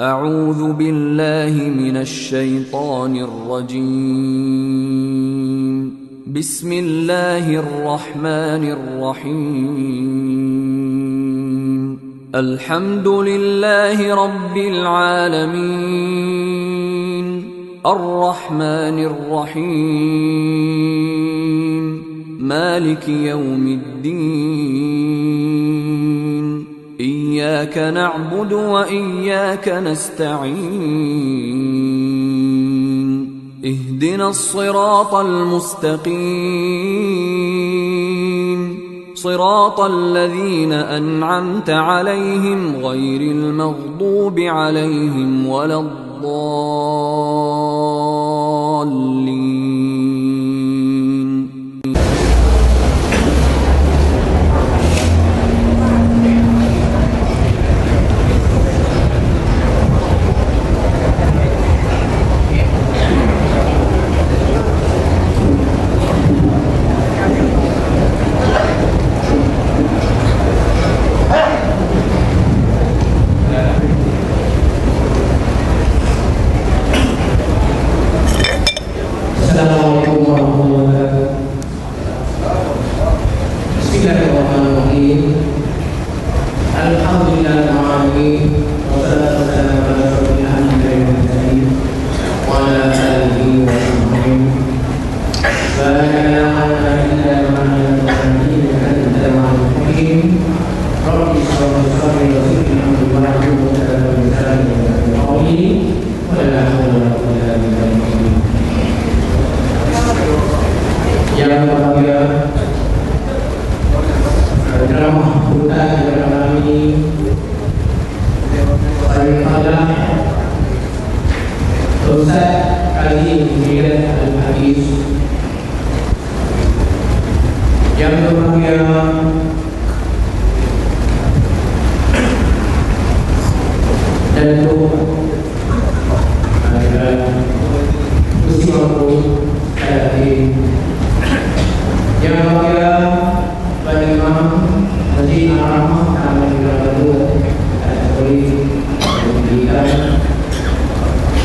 أعوذ بالله من الشيطان الرجيم. بسم الله الرحمن الرحيم. الحمد لله رب العالمين الرحمن الرحيم مالك يوم الدين إياك نعبد وإياك نستعين اهدنا الصراط المستقيم صراط الذين أنعمت عليهم غير المغضوب عليهم ولا الضالين. Assalamualaikum warahmatullahi wabarakatuh. Bismillahirrahmanirrahim. Alhamdulillahirrahmanirrahim. Wassalatu wassalamu ala rasulillah wa ala alihi wa sahbihi. Rabbi sholli wa sallim ala yang berbahagia dalam hutan dalam kami daripada Ustaz kali ini al-hadis yang berbahagia dan itu adalah Muslimah yang berbahagia bagi Imam Masjid Al-Rahmah Ahmad bin Abdul Al-Qoli pendidikan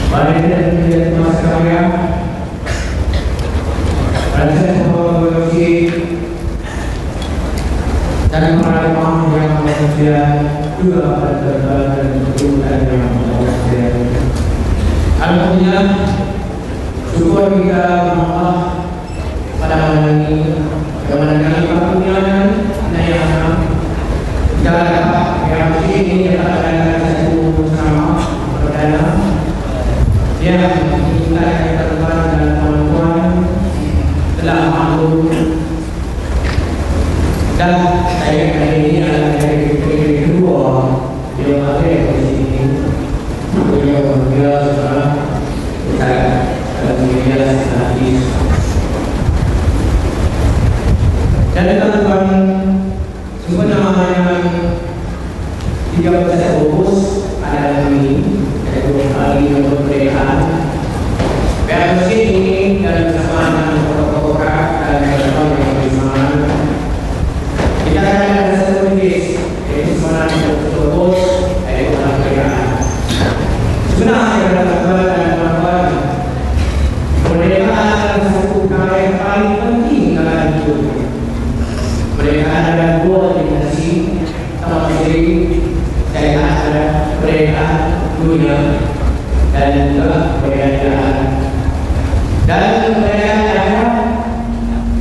baik dan menjadi masyarakat rasa berbahagia dan para imam yang manusia juga pada dan keturunan yang manusia. Alhamdulillah, syukur kita Allah pada malam ini bagaimana kami perkuliahan yang ini adalah satu sama perdana yang kita teman dan kawan-kawan telah maklum dan saya kali ini adalah hari kedua yang ada di sini beliau biasa kita biasa hadis. Dan teman-teman sebenarnya 13 Agustus adalah ini yaitu hari kemerdekaan. Masjid ini dalam kesamaan protokol dan kesamaan yang bersama kita akan ada satu hadis yaitu sebenarnya Agustus yaitu kemerdekaan. Sebenarnya teman-teman dan kawan-kawan, kemerdekaan adalah satu perkara yang paling penting dalam hidup. Mereka ada dua dimensi, sama sekali mereka ada mereka dunia dan juga pekerjaan. Dan mereka ada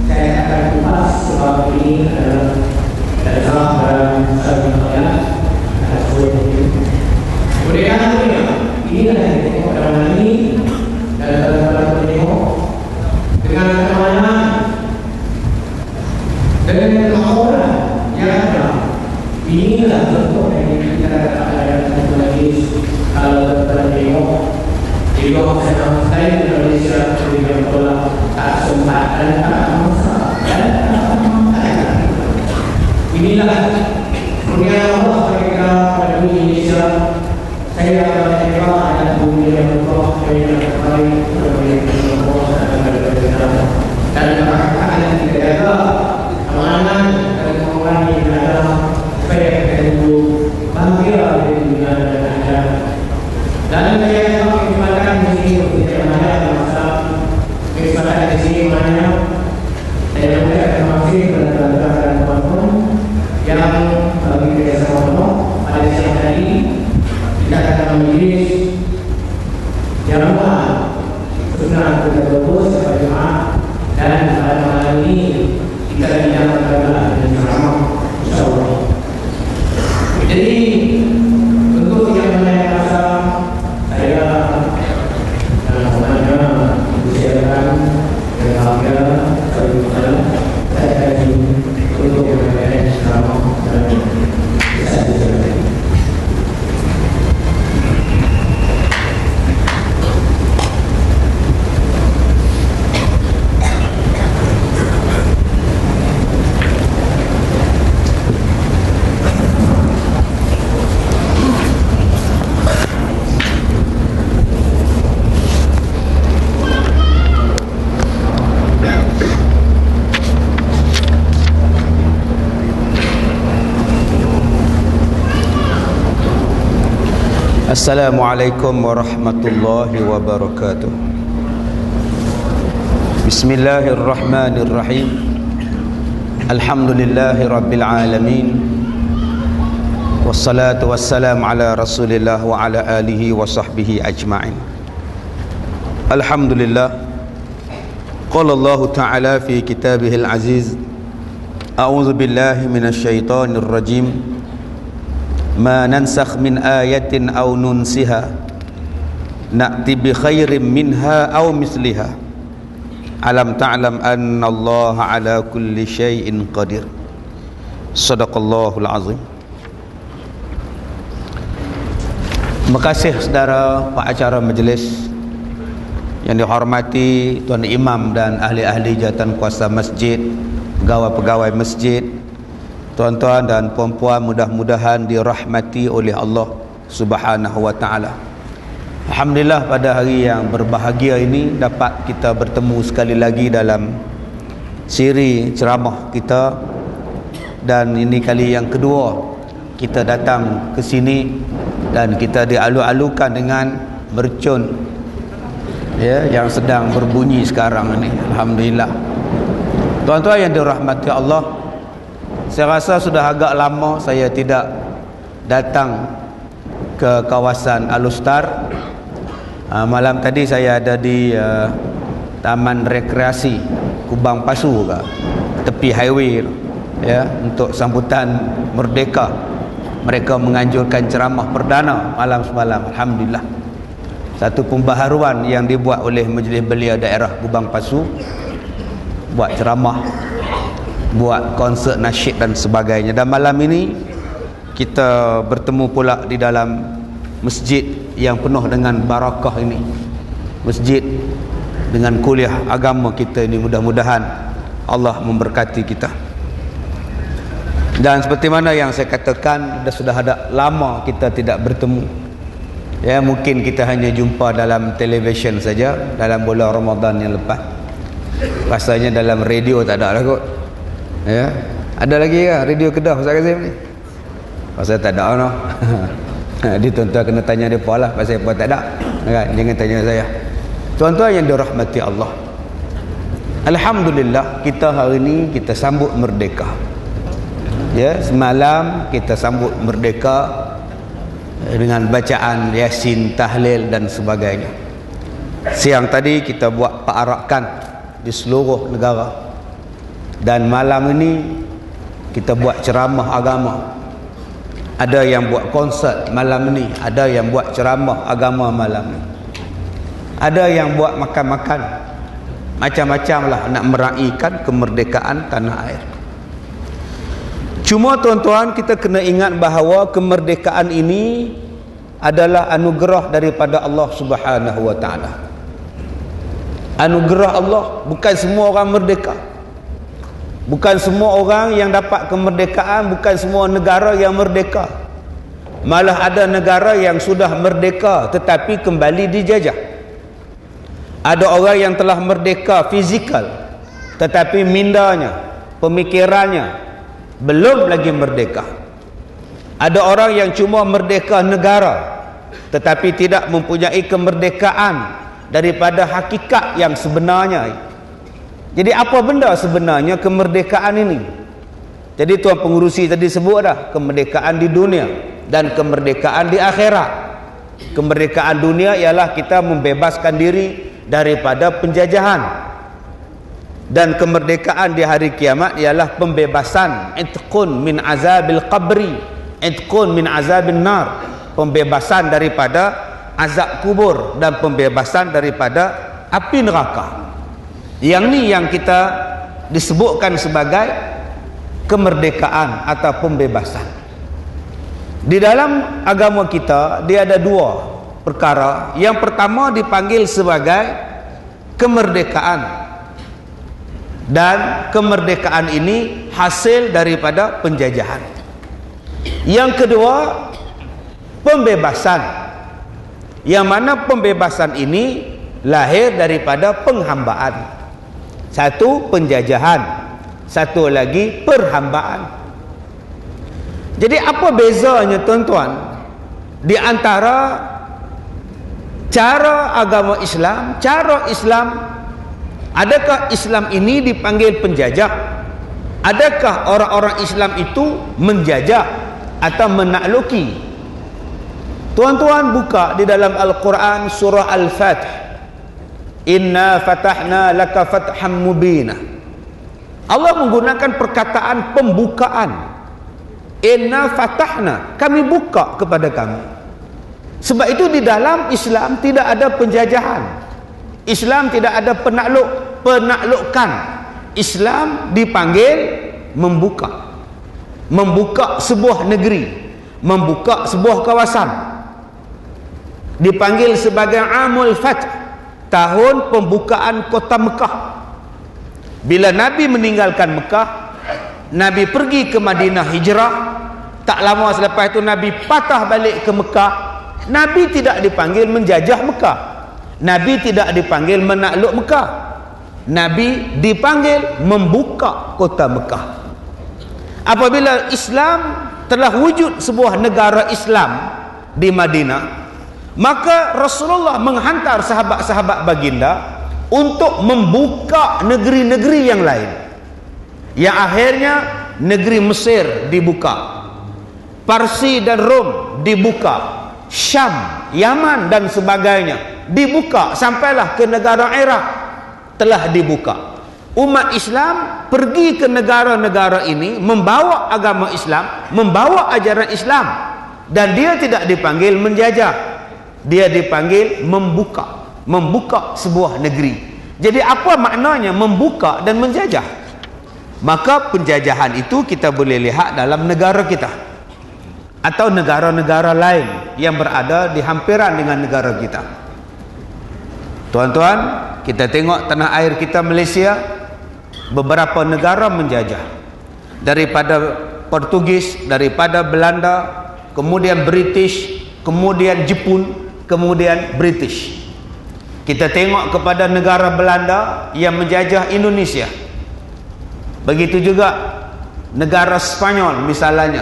saya akan kupas sebab ini adalah dalam sebenarnya pekerjaan dunia. Ini adalah tengok dalam ini dan dalam tengok dengan kemana dengan orang yang ada. Inilah bentuk yang kita ada satu lagi kalau kita tengok di bawah saya di Indonesia dengan pola tak sempat dan tak masalah dan tak masalah. Inilah kurnia Allah mereka pada Indonesia. Saya akan tengok ada bumi yang Allah yang terbaik bagi Allah dan kebahagiaan yang tidak ada. Amanah dan kemauan yang ada supaya kita hidup bahagia di dunia dan akhirat. Dan saya kesempatan di sini untuk menyampaikan masalah kesempatan di sini mana saya mengucapkan terima kasih kepada saudara dan teman-teman yang bekerja sama pada siang tadi kita akan majelis jamuan sunnah kita berus pada Jumat dan pada malam ini kita dijalankan dengan ceramah insyaallah. Jadi untuk yang menanya masalah saya namanya disiapkan dengan saya kaji untuk mengenai ceramah dan bisa dijalankan. Assalamualaikum warahmatullahi wabarakatuh. Bismillahirrahmanirrahim. Alhamdulillahi rabbil alamin. Wassalatu wassalamu ala rasulillah wa ala alihi wa sahbihi ajma'in. Alhamdulillah. Qala Allah ta'ala fi kitabihil aziz. A'udzu billahi minasyaitonir rajim. Ma nansakh min ayatin aw nunsiha na'ti bi khairin minha aw misliha alam ta'lam anna Allah ala kulli syai'in qadir. Sadaqallahul azim. Terima kasih saudara pak acara majlis yang dihormati tuan imam dan ahli-ahli jawatan kuasa masjid, pegawai-pegawai masjid, tuan-tuan dan puan-puan, mudah-mudahan dirahmati oleh Allah Subhanahu wa taala. Alhamdulillah pada hari yang berbahagia ini dapat kita bertemu sekali lagi dalam siri ceramah kita, dan ini kali yang kedua kita datang ke sini dan kita dialu-alukan dengan mercun ya yang sedang berbunyi sekarang ini. Alhamdulillah. Tuan-tuan yang dirahmati Allah, saya rasa sudah agak lama saya tidak datang ke kawasan Alustar. Malam tadi saya ada di Taman Rekreasi Kubang Pasu ke, tepi highway ya, untuk sambutan Merdeka. Mereka menganjurkan ceramah perdana malam semalam. Alhamdulillah. Satu pembaharuan yang dibuat oleh Majlis Belia Daerah Kubang Pasu, buat ceramah, buat konsert nasyid dan sebagainya. Dan malam ini kita bertemu pula di dalam masjid yang penuh dengan barakah ini, masjid dengan kuliah agama kita ini. Mudah-mudahan Allah memberkati kita. Dan seperti mana yang saya katakan, sudah ada lama kita tidak bertemu ya. Mungkin kita hanya jumpa dalam televisyen saja dalam bulan Ramadan yang lepas. Rasanya dalam radio tak ada lah kot ya. Ada lagi ke radio Kedah Ustaz Kazim ni? Pasal tak ada noh. Dia tuan-tuan kena tanya depa lah, pasal apa tak ada kan? Jangan tanya saya. Tuan-tuan yang dirahmati Allah, alhamdulillah kita hari ini kita sambut merdeka ya. Semalam kita sambut merdeka dengan bacaan Yasin, tahlil dan sebagainya. Siang tadi kita buat perarakan di seluruh negara. Dan malam ini kita buat ceramah agama. Ada yang buat konsert malam ini, ada yang buat ceramah agama malam ini, ada yang buat makan-makan, macam-macam lah nak meraihkan kemerdekaan tanah air. Cuma tuan-tuan, kita kena ingat bahawa kemerdekaan ini adalah anugerah daripada Allah Subhanahu wa taala. Anugerah Allah. Bukan semua orang merdeka, bukan semua orang yang dapat kemerdekaan, bukan semua negara yang merdeka. Malah ada negara yang sudah merdeka tetapi kembali dijajah. Ada orang yang telah merdeka fizikal tetapi mindanya, pemikirannya belum lagi merdeka. Ada orang yang cuma merdeka negara tetapi tidak mempunyai kemerdekaan daripada hakikat yang sebenarnya. Jadi apa benda sebenarnya kemerdekaan ini? Jadi tuan pengurusi tadi sebut dah, kemerdekaan di dunia dan kemerdekaan di akhirat. Kemerdekaan dunia ialah kita membebaskan diri daripada penjajahan, dan kemerdekaan di hari kiamat ialah pembebasan, itqun min azabil qabri, itqun min azabin nar, pembebasan daripada azab kubur dan pembebasan daripada api neraka. Yang ni yang kita disebutkan sebagai kemerdekaan atau pembebasan. Di dalam agama kita dia ada dua perkara. Yang pertama dipanggil sebagai kemerdekaan, dan kemerdekaan ini hasil daripada penjajahan. Yang kedua pembebasan, yang mana pembebasan ini lahir daripada penghambaan. Satu penjajahan, satu lagi perhambaan. Jadi apa bezanya tuan-tuan di antara cara agama Islam, cara Islam? Adakah Islam ini dipanggil penjajah? Adakah orang-orang Islam itu menjajah atau menakluki? Tuan-tuan buka di dalam Al-Quran surah Al-Fath. Inna fatahna laka fatham mubina. Allah menggunakan perkataan pembukaan. Inna fatahna, kami buka kepada kamu. Sebab itu di dalam Islam tidak ada penjajahan. Islam tidak ada penaklukan. Islam dipanggil membuka. Membuka sebuah negeri, membuka sebuah kawasan. Dipanggil sebagai Amul Fath, tahun pembukaan kota Mekah. Bila Nabi meninggalkan Mekah, Nabi pergi ke Madinah hijrah. Tak lama selepas itu Nabi patah balik ke Mekah. Nabi tidak dipanggil menjajah Mekah, Nabi tidak dipanggil menakluk Mekah. Nabi dipanggil membuka kota Mekah. Apabila Islam telah wujud sebuah negara Islam di Madinah, maka Rasulullah menghantar sahabat-sahabat baginda untuk membuka negeri-negeri yang lain. Yang akhirnya negeri Mesir dibuka, Parsi dan Rom dibuka, Syam, Yaman dan sebagainya dibuka, sampailah ke negara Iraq telah dibuka. Umat Islam pergi ke negara-negara ini membawa agama Islam, membawa ajaran Islam, dan dia tidak dipanggil menjajah, dia dipanggil membuka sebuah negeri. Jadi apa maknanya membuka dan menjajah? Maka penjajahan itu kita boleh lihat dalam negara kita atau negara-negara lain yang berada di hampiran dengan negara kita. Tuan-tuan, kita tengok tanah air kita Malaysia, beberapa negara menjajah, daripada Portugis, daripada Belanda, kemudian British, kemudian Jepun, kemudian British. Kita tengok kepada negara Belanda yang menjajah Indonesia. Begitu juga negara Spanyol misalnya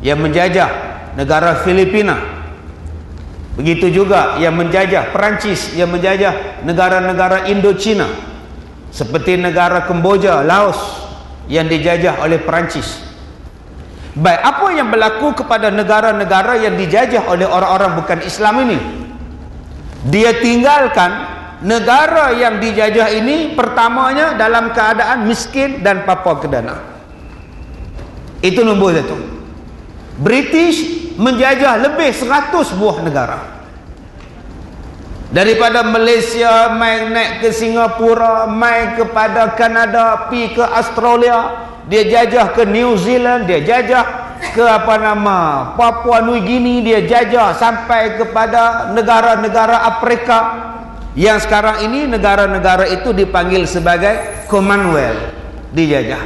yang menjajah negara Filipina. Begitu juga yang menjajah Perancis, yang menjajah negara-negara Indochina, seperti negara Kemboja, Laos yang dijajah oleh Perancis. Baik, apa yang berlaku kepada negara-negara yang dijajah oleh orang-orang bukan Islam ini? Dia tinggalkan negara yang dijajah ini pertamanya dalam keadaan miskin dan papa kedana. Itu nombor satu. British menjajah lebih 100 buah negara. Daripada Malaysia, mai naik ke Singapura, mai kepada Kanada, pi ke Australia, dia jajah ke New Zealand, dia jajah ke Papua New Guinea, dia jajah sampai kepada negara-negara Afrika. Yang sekarang ini negara-negara itu dipanggil sebagai Commonwealth, dijajah.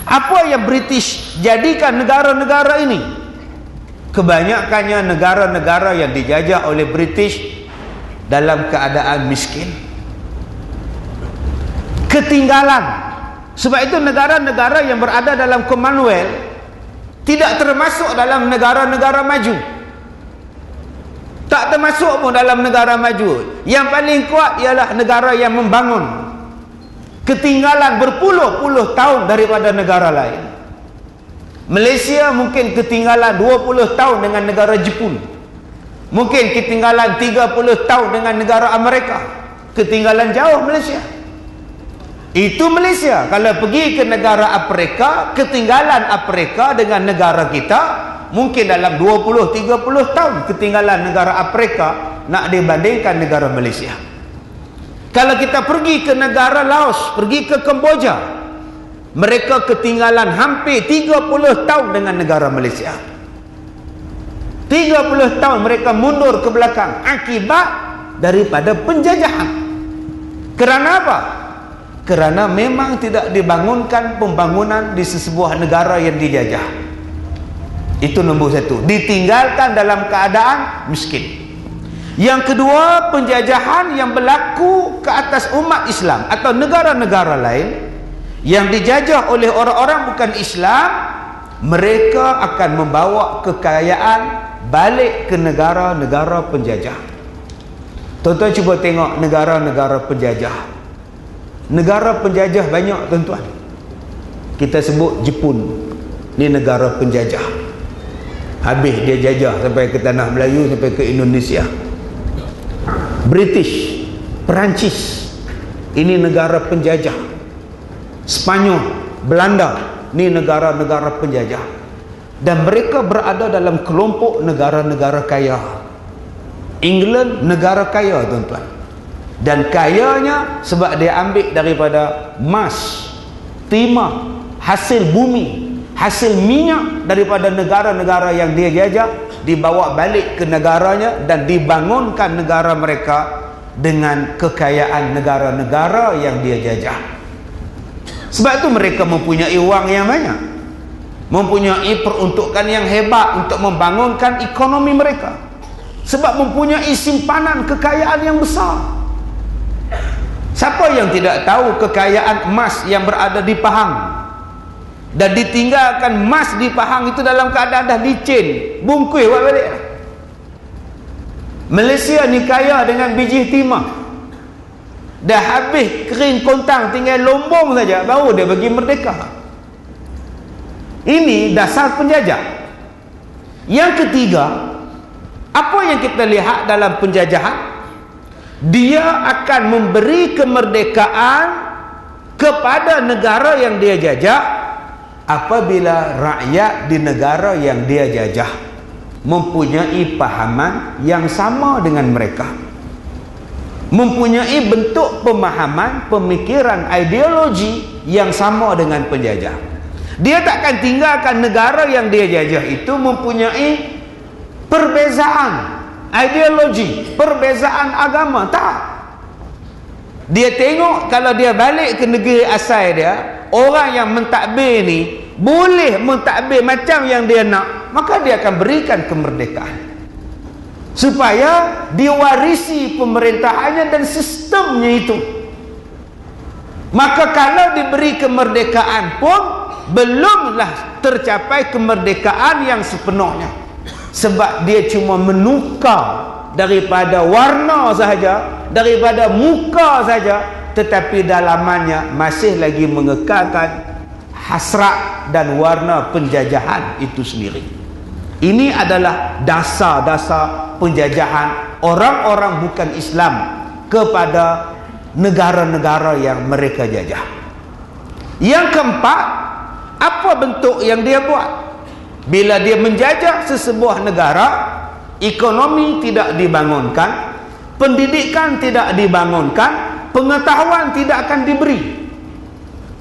Apa yang British jadikan negara-negara ini? Kebanyakannya negara-negara yang dijajah oleh British dalam keadaan miskin, ketinggalan. Sebab itu negara-negara yang berada dalam Commonwealth tidak termasuk dalam negara-negara maju. Tak termasuk pun dalam negara maju. Yang paling kuat ialah negara yang membangun, ketinggalan berpuluh-puluh tahun daripada negara lain. Malaysia mungkin ketinggalan 20 tahun dengan negara Jepun, mungkin ketinggalan 30 tahun dengan negara Amerika. Ketinggalan jauh Malaysia. Itu Malaysia. Kalau pergi ke negara Afrika, ketinggalan Afrika dengan negara kita mungkin dalam 20-30 tahun ketinggalan negara Afrika nak dibandingkan negara Malaysia. Kalau kita pergi ke negara Laos, pergi ke Kemboja, mereka ketinggalan hampir 30 tahun dengan negara Malaysia. 30 tahun mereka mundur ke belakang akibat daripada penjajahan. Kerana apa? Kerana memang tidak dibangunkan pembangunan di sesebuah negara yang dijajah. Itu nombor satu. Ditinggalkan dalam keadaan miskin. Yang kedua, penjajahan yang berlaku ke atas umat Islam atau negara-negara lain yang dijajah oleh orang-orang bukan Islam, mereka akan membawa kekayaan balik ke negara-negara penjajah. Tuan-tuan cuba tengok negara-negara penjajah. Negara penjajah banyak, tuan-tuan. Kita sebut Jepun, ni negara penjajah. Habis dia jajah sampai ke tanah Melayu, sampai ke Indonesia. British, Perancis, ini negara penjajah. Spanyol, Belanda, ni negara-negara penjajah. Dan mereka berada dalam kelompok negara-negara kaya. England negara kaya, tuan-tuan. Dan kayanya sebab dia ambil daripada emas, timah, hasil bumi, hasil minyak daripada negara-negara yang dia jajah, dibawa balik ke negaranya dan dibangunkan negara mereka dengan kekayaan negara-negara yang dia jajah. Sebab itu mereka mempunyai wang yang banyak, mempunyai peruntukan yang hebat untuk membangunkan ekonomi mereka, sebab mempunyai simpanan kekayaan yang besar. Siapa yang tidak tahu kekayaan emas yang berada di Pahang? Dan ditinggalkan emas di Pahang itu dalam keadaan dah licin, bungkus buat balik. Malaysia ni kaya dengan biji timah, dah habis kering kontang, tinggal lombong saja baru dia bagi merdeka. Ini dasar penjajah. Yang ketiga, apa yang kita lihat dalam penjajahan? Dia akan memberi kemerdekaan kepada negara yang dia jajah apabila rakyat di negara yang dia jajah mempunyai pahaman yang sama dengan mereka, mempunyai bentuk pemahaman, pemikiran, ideologi yang sama dengan penjajah. Dia takkan tinggalkan negara yang dia jajah itu mempunyai perbezaan ideologi, perbezaan agama. Tak. Dia tengok kalau dia balik ke negeri asal dia, orang yang mentadbir ni boleh mentadbir macam yang dia nak, maka dia akan berikan kemerdekaan supaya diwarisi pemerintahannya dan sistemnya itu. Maka kalau diberi kemerdekaan pun belumlah tercapai kemerdekaan yang sepenuhnya, sebab dia cuma menukar daripada warna sahaja, daripada muka saja, tetapi dalamannya masih lagi mengekalkan hasrat dan warna penjajahan itu sendiri. Ini adalah dasar-dasar penjajahan orang-orang bukan Islam kepada negara-negara yang mereka jajah. Yang keempat, apa bentuk yang dia buat? Bila dia menjajah sesebuah negara, ekonomi tidak dibangunkan, pendidikan tidak dibangunkan, pengetahuan tidak akan diberi.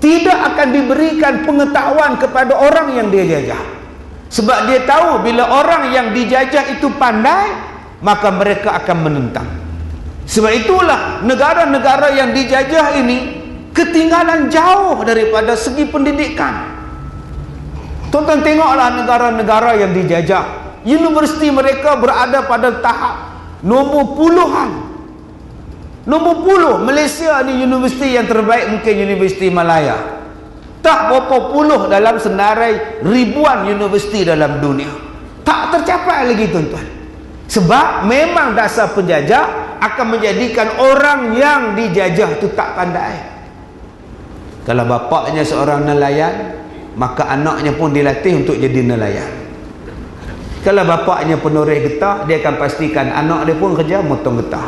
Tidak akan diberikan pengetahuan kepada orang yang dia jajah. Sebab dia tahu bila orang yang dijajah itu pandai, maka mereka akan menentang. Sebab itulah negara-negara yang dijajah ini ketinggalan jauh daripada segi pendidikan. Tuan-tuan tengoklah negara-negara yang dijajah, universiti mereka berada pada tahap nombor puluhan. Nombor 10. Malaysia ni universiti yang terbaik mungkin Universiti Malaya. Tak berapa puluh dalam senarai ribuan universiti dalam dunia. Tak tercapai lagi, tuan-tuan. Sebab memang dasar penjajah akan menjadikan orang yang dijajah tu tak pandai. Kalau bapaknya seorang nelayan, maka anaknya pun dilatih untuk jadi nelayan. Kalau bapaknya penoreh getah, dia akan pastikan anak dia pun kerja motong getah.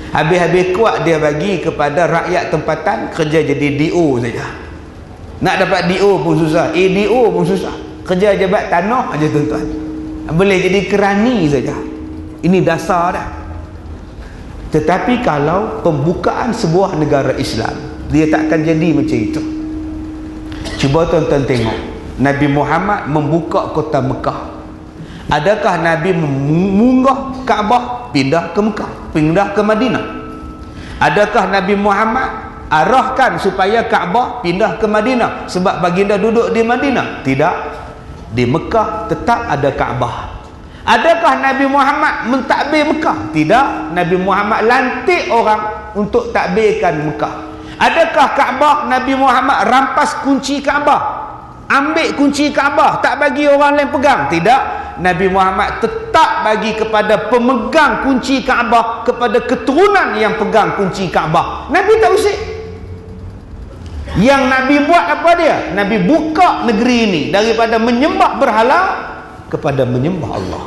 Habis-habis kuat dia bagi kepada rakyat tempatan kerja jadi DO saja. Nak dapat DO pun susah, ADO pun susah. Kerja jabat tanah aja tuan-tuan. Boleh jadi kerani saja. Ini dasar dah. Tetapi kalau pembukaan sebuah negara Islam, dia takkan jadi macam itu. Cuba tuan-tuan tengok, Nabi Muhammad membuka kota Mekah. Adakah Nabi mengunggah Kaabah pindah ke Mekah, pindah ke Madinah? Adakah Nabi Muhammad arahkan supaya Kaabah pindah ke Madinah sebab baginda duduk di Madinah? Tidak. Di Mekah tetap ada Kaabah. Adakah Nabi Muhammad mentadbir Mekah? Tidak. Nabi Muhammad lantik orang untuk takbirkan Mekah. Adakah Kaabah Nabi Muhammad rampas kunci Kaabah? Ambil kunci Kaabah, tak bagi orang lain pegang? Tidak. Nabi Muhammad tetap bagi kepada pemegang kunci Kaabah, kepada keturunan yang pegang kunci Kaabah. Nabi tak usik. Yang Nabi buat apa dia? Nabi buka negeri ini daripada menyembah berhala kepada menyembah Allah.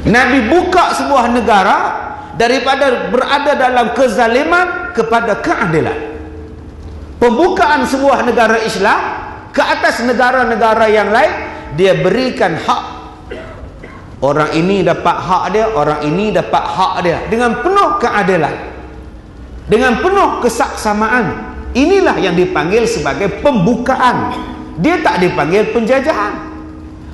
Nabi buka sebuah negara daripada berada dalam kezaliman kepada keadilan. Pembukaan sebuah negara Islam ke atas negara-negara yang lain, dia berikan hak. Orang ini dapat hak dia, orang ini dapat hak dia dengan penuh keadilan, dengan penuh kesaksamaan. Inilah yang dipanggil sebagai pembukaan. Dia tak dipanggil penjajahan.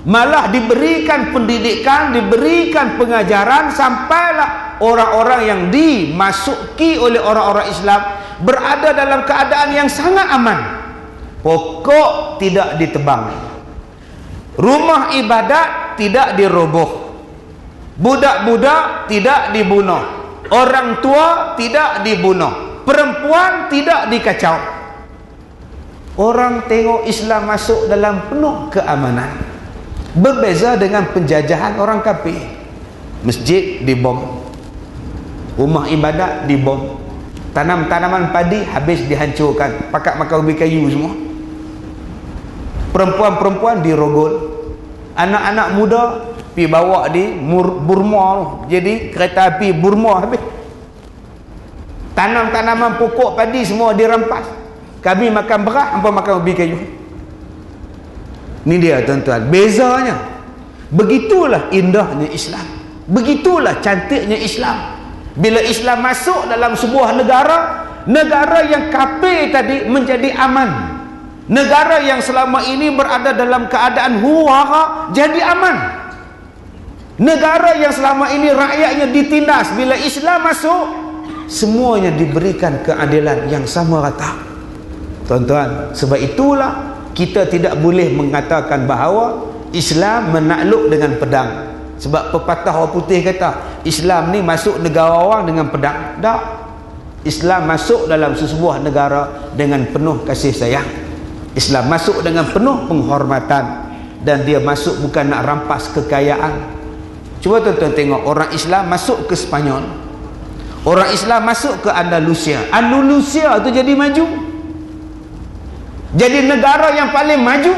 Malah diberikan pendidikan, diberikan pengajaran, sampailah orang-orang yang dimasuki oleh orang-orang Islam berada dalam keadaan yang sangat aman. Pokok tidak ditebang, rumah ibadat tidak diroboh, budak-budak tidak dibunuh, orang tua tidak dibunuh, perempuan tidak dikacau. Orang tengok Islam masuk dalam penuh keamanan. Berbeza dengan penjajahan orang kafir. Masjid dibom, rumah ibadat dibom, tanam-tanaman padi habis dihancurkan, pakat makan ubi kayu semua. Perempuan-perempuan dirogol, anak-anak muda pi bawa di Burma, jadi kereta api Burma habis. Tanam-tanaman pokok padi semua dirampas. Kami makan beras, hampa makan ubi kayu. Ini dia tuan-tuan, bezanya. Begitulah indahnya Islam, begitulah cantiknya Islam. Bila Islam masuk dalam sebuah negara, negara yang kafir tadi menjadi aman. Negara yang selama ini berada dalam keadaan huru-hara jadi aman. Negara yang selama ini rakyatnya ditindas, bila Islam masuk, semuanya diberikan keadilan yang sama rata. Tuan-tuan, sebab itulah kita tidak boleh mengatakan bahawa Islam menakluk dengan pedang. Sebab pepatah orang putih kata Islam ni masuk negara orang dengan pedang. Tak. Islam masuk dalam sebuah negara dengan penuh kasih sayang. Islam masuk dengan penuh penghormatan, dan dia masuk bukan nak rampas kekayaan. Cuba tuan-tuan tengok, orang Islam masuk ke Spanyol, orang Islam masuk ke Andalusia. Andalusia tu jadi maju, jadi negara yang paling maju.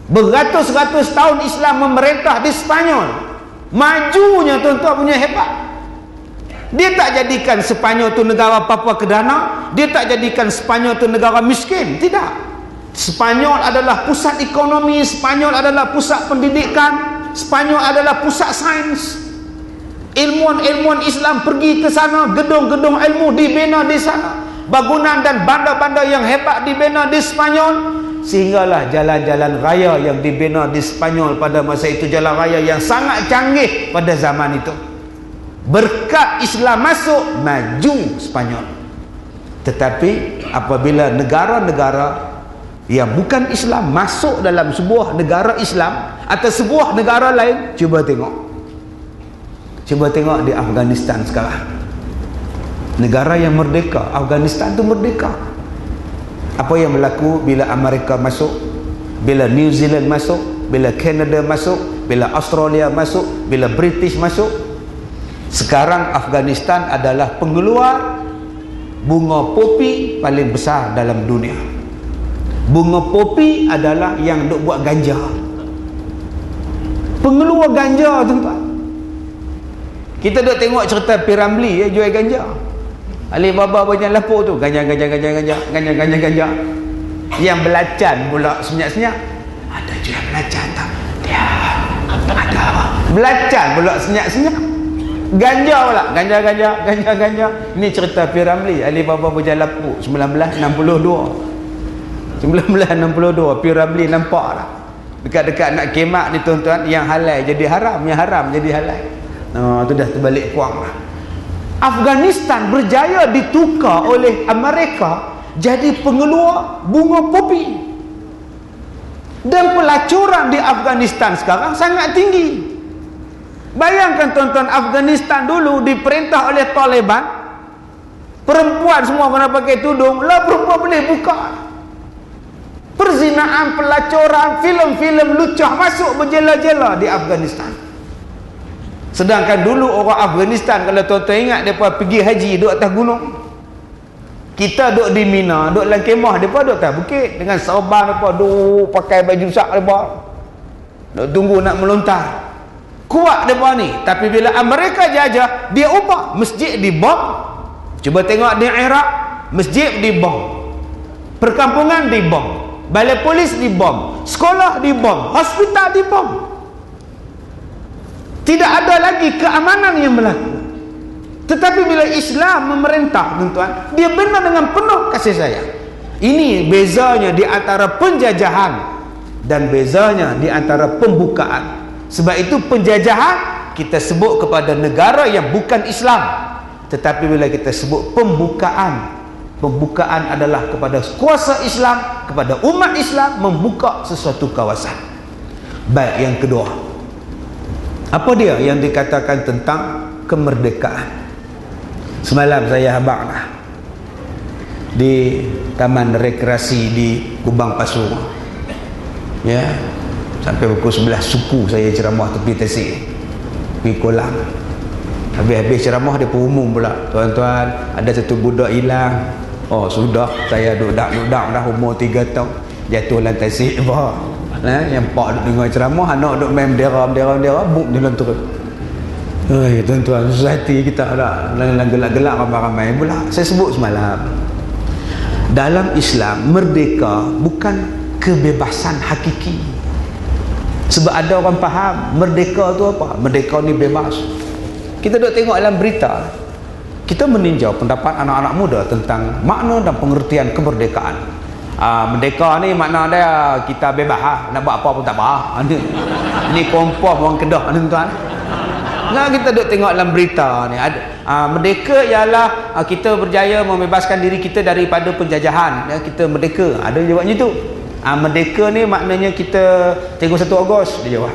Beratus-ratus tahun Islam memerintah di Spanyol. Majunya tuan-tuan punya hebat. Dia tak jadikan Spanyol tu negara Papua Kedana, dia tak jadikan Spanyol tu negara miskin. Tidak. Spanyol adalah pusat ekonomi, Spanyol adalah pusat pendidikan, Spanyol adalah pusat sains. Ilmuwan-ilmuwan Islam pergi ke sana, gedung-gedung ilmu dibina di sana, bangunan dan bandar-bandar yang hebat dibina di Spanyol. Sehinggalah jalan-jalan raya yang dibina di Spanyol pada masa itu, jalan raya yang sangat canggih pada zaman itu. Berkat Islam masuk, maju Spanyol. Tetapi apabila negara-negara yang bukan Islam masuk dalam sebuah negara Islam atau sebuah negara lain, cuba tengok di Afghanistan sekarang. Negara yang merdeka, Afghanistan tu merdeka. Apa yang berlaku bila Amerika masuk, bila New Zealand masuk, bila Canada masuk, bila Australia masuk, bila British masuk. Sekarang Afghanistan adalah pengeluar bunga popi paling besar dalam dunia. Bunga popi adalah yang duk buat ganja. Pengeluar ganja, tuan-tuan. Kita duk tengok cerita P. Ramlee jual ganja. Alibaba punya lapuk tu ganja. Yang belacan pula senyap-senyap. Ada jual belacan tak? Dia ada apa? Belacan pula senyap-senyap. Ganja pula, ganja. Ini cerita P. Ramlee, Alibaba punya lapuk 1962. P. Ramlee nampak lah. Dekat-dekat nak kemak ni tuan-tuan, yang halal jadi haram, yang haram jadi halal. Tu dah terbalik kuang lah. Afghanistan berjaya ditukar oleh Amerika jadi pengeluar bunga popi. Dan pelacuran di Afghanistan sekarang sangat tinggi. Bayangkan tuan-tuan, Afghanistan dulu diperintah oleh Taliban, perempuan semua kena pakai tudung, lah perempuan boleh buka. Perzinaan, pelacuran, filem-filem lucah masuk berjela-jela di Afghanistan. Sedangkan dulu orang Afghanistan, kalau tuan-tuan ingat, mereka pergi haji duduk atas gunung. Kita duduk di Mina, duduk dalam kemah, mereka duduk atas bukit dengan serban, mereka duduk pakai baju sak mereka, duduk tunggu nak melontar. Kuat mereka ni. Tapi bila Amerika jajah, dia ubah. Masjid dibom. Cuba tengok di Iraq, masjid dibom, perkampungan dibom, balai polis dibom, sekolah dibom, hospital dibom. Tidak ada lagi keamanan yang berlaku. Tetapi bila Islam memerintah, tuan-tuan, dia benar dengan penuh kasih sayang. Ini bezanya di antara penjajahan dan bezanya di antara pembukaan. Sebab itu penjajahan kita sebut kepada negara yang bukan Islam. Tetapi bila kita sebut pembukaan, pembukaan adalah kepada kuasa Islam, kepada umat Islam, membuka sesuatu kawasan. Baik, yang kedua, apa dia yang dikatakan tentang kemerdekaan? Semalam saya habaq lah di taman rekreasi di Kubang Pasu, ya, sampai pukul 11 suku saya ceramah tepi tasik, pergi kolam. Habis-habis ceramah dia pun umum pula, tuan-tuan, ada satu budak hilang. Oh sudah, saya duduk dah umur 3 tahun, jatuh dalam tasik bah. Yang pak duduk dengar ceramah, anak duduk main bendera, buk jalan terus. Tuan-tuan, susah hati kita lah, gelak-gelak ramai-ramai pula. Saya sebut semalam, dalam Islam, merdeka bukan kebebasan hakiki. Sebab ada orang faham merdeka tu apa? Merdeka ni bebas. Kita duk tengok dalam berita, kita meninjau pendapat anak-anak muda tentang makna dan pengertian kemerdekaan. Merdeka ni makna dia kita bebas, nak buat apa pun tak apa. Ni kompom orang Kedah ni, tuan. Nah, kita duk tengok dalam berita ni, merdeka ialah kita berjaya membebaskan diri kita daripada penjajahan. Kita merdeka. Ada jawab macam tu. Merdeka ni maknanya kita tengok 1 Ogos, dia jawab.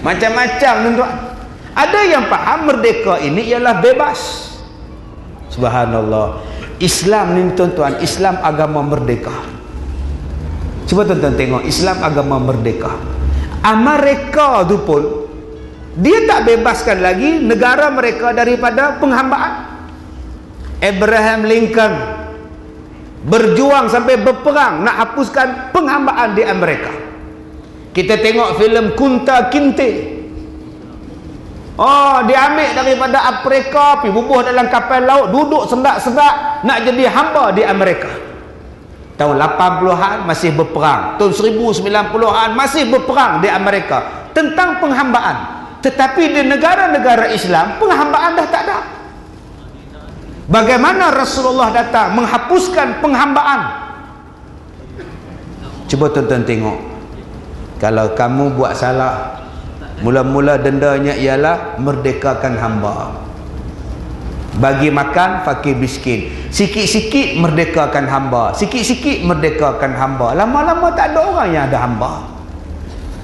Macam-macam, tuan-tuan. Ada yang faham merdeka ini ialah bebas. Subhanallah. Islam ni, tuan-tuan, Islam agama merdeka. Cuba tuan-tuan tengok, Islam agama merdeka. Amerika tu pun dia tak bebaskan lagi negara mereka daripada penghambaan. Abraham Lincoln berjuang sampai berperang nak hapuskan penghambaan di Amerika. Kita tengok filem Kunta Kinte. Dia ambil daripada Afrika, pergi bubuh dalam kapal laut, duduk sendak-sendak nak jadi hamba di Amerika. Tahun 80-an masih berperang, tahun 1990-an masih berperang di Amerika tentang penghambaan. Tetapi di negara-negara Islam, penghambaan dah tak ada. Bagaimana Rasulullah datang menghapuskan penghambaan? Cuba tuan-tuan tengok. Kalau kamu buat salah, mula-mula dendanya ialah merdekakan hamba. Bagi makan fakir miskin. Sikit-sikit merdekakan hamba, sikit-sikit merdekakan hamba. Lama-lama tak ada orang yang ada hamba.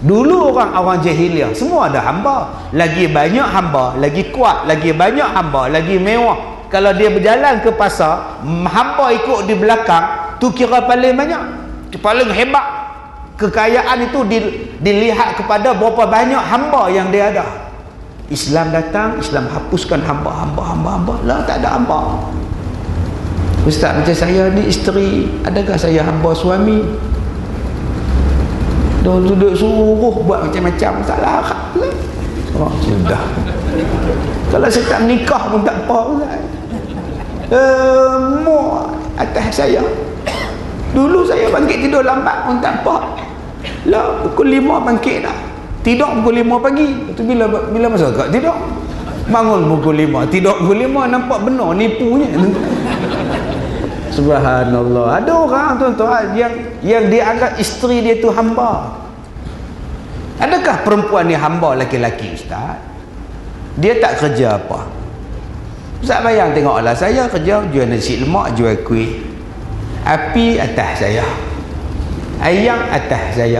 Dulu orang-orang jahiliah semua ada hamba. Lagi banyak hamba, lagi kuat, lagi banyak hamba, lagi mewah. Kalau dia berjalan ke pasar, hamba ikut di belakang, tu kira paling banyak, paling hebat. Kekayaan itu dilihat kepada berapa banyak hamba yang dia ada. Islam datang, Islam hapuskan hamba. Lah, tak ada hamba. Ustaz, macam saya ni isteri, adakah saya hamba suami? Duduk suruh buat macam-macam, tak larat lah. Oh, sudah. Kalau saya tak menikah pun tak apa, Ustaz. Mu atas saya. Dulu saya bangkit tidur lambat pun tak apa. Lah, pukul 5 bangkit dah. Tidur pukul 5 pagi. Itu bila masa kat tidur? Bangun pukul 5, tidur pukul 5, nampak benar nipunya. Subhanallah. Ada orang tuan-tuan yang dia anggap isteri dia tu hamba. Adakah perempuan ni hamba laki-laki, Ustaz? Dia tak kerja apa. Ustaz bayang tengoklah, saya kerja jual nasi lemak, jual kuih. Api atas saya, ayam atas saya,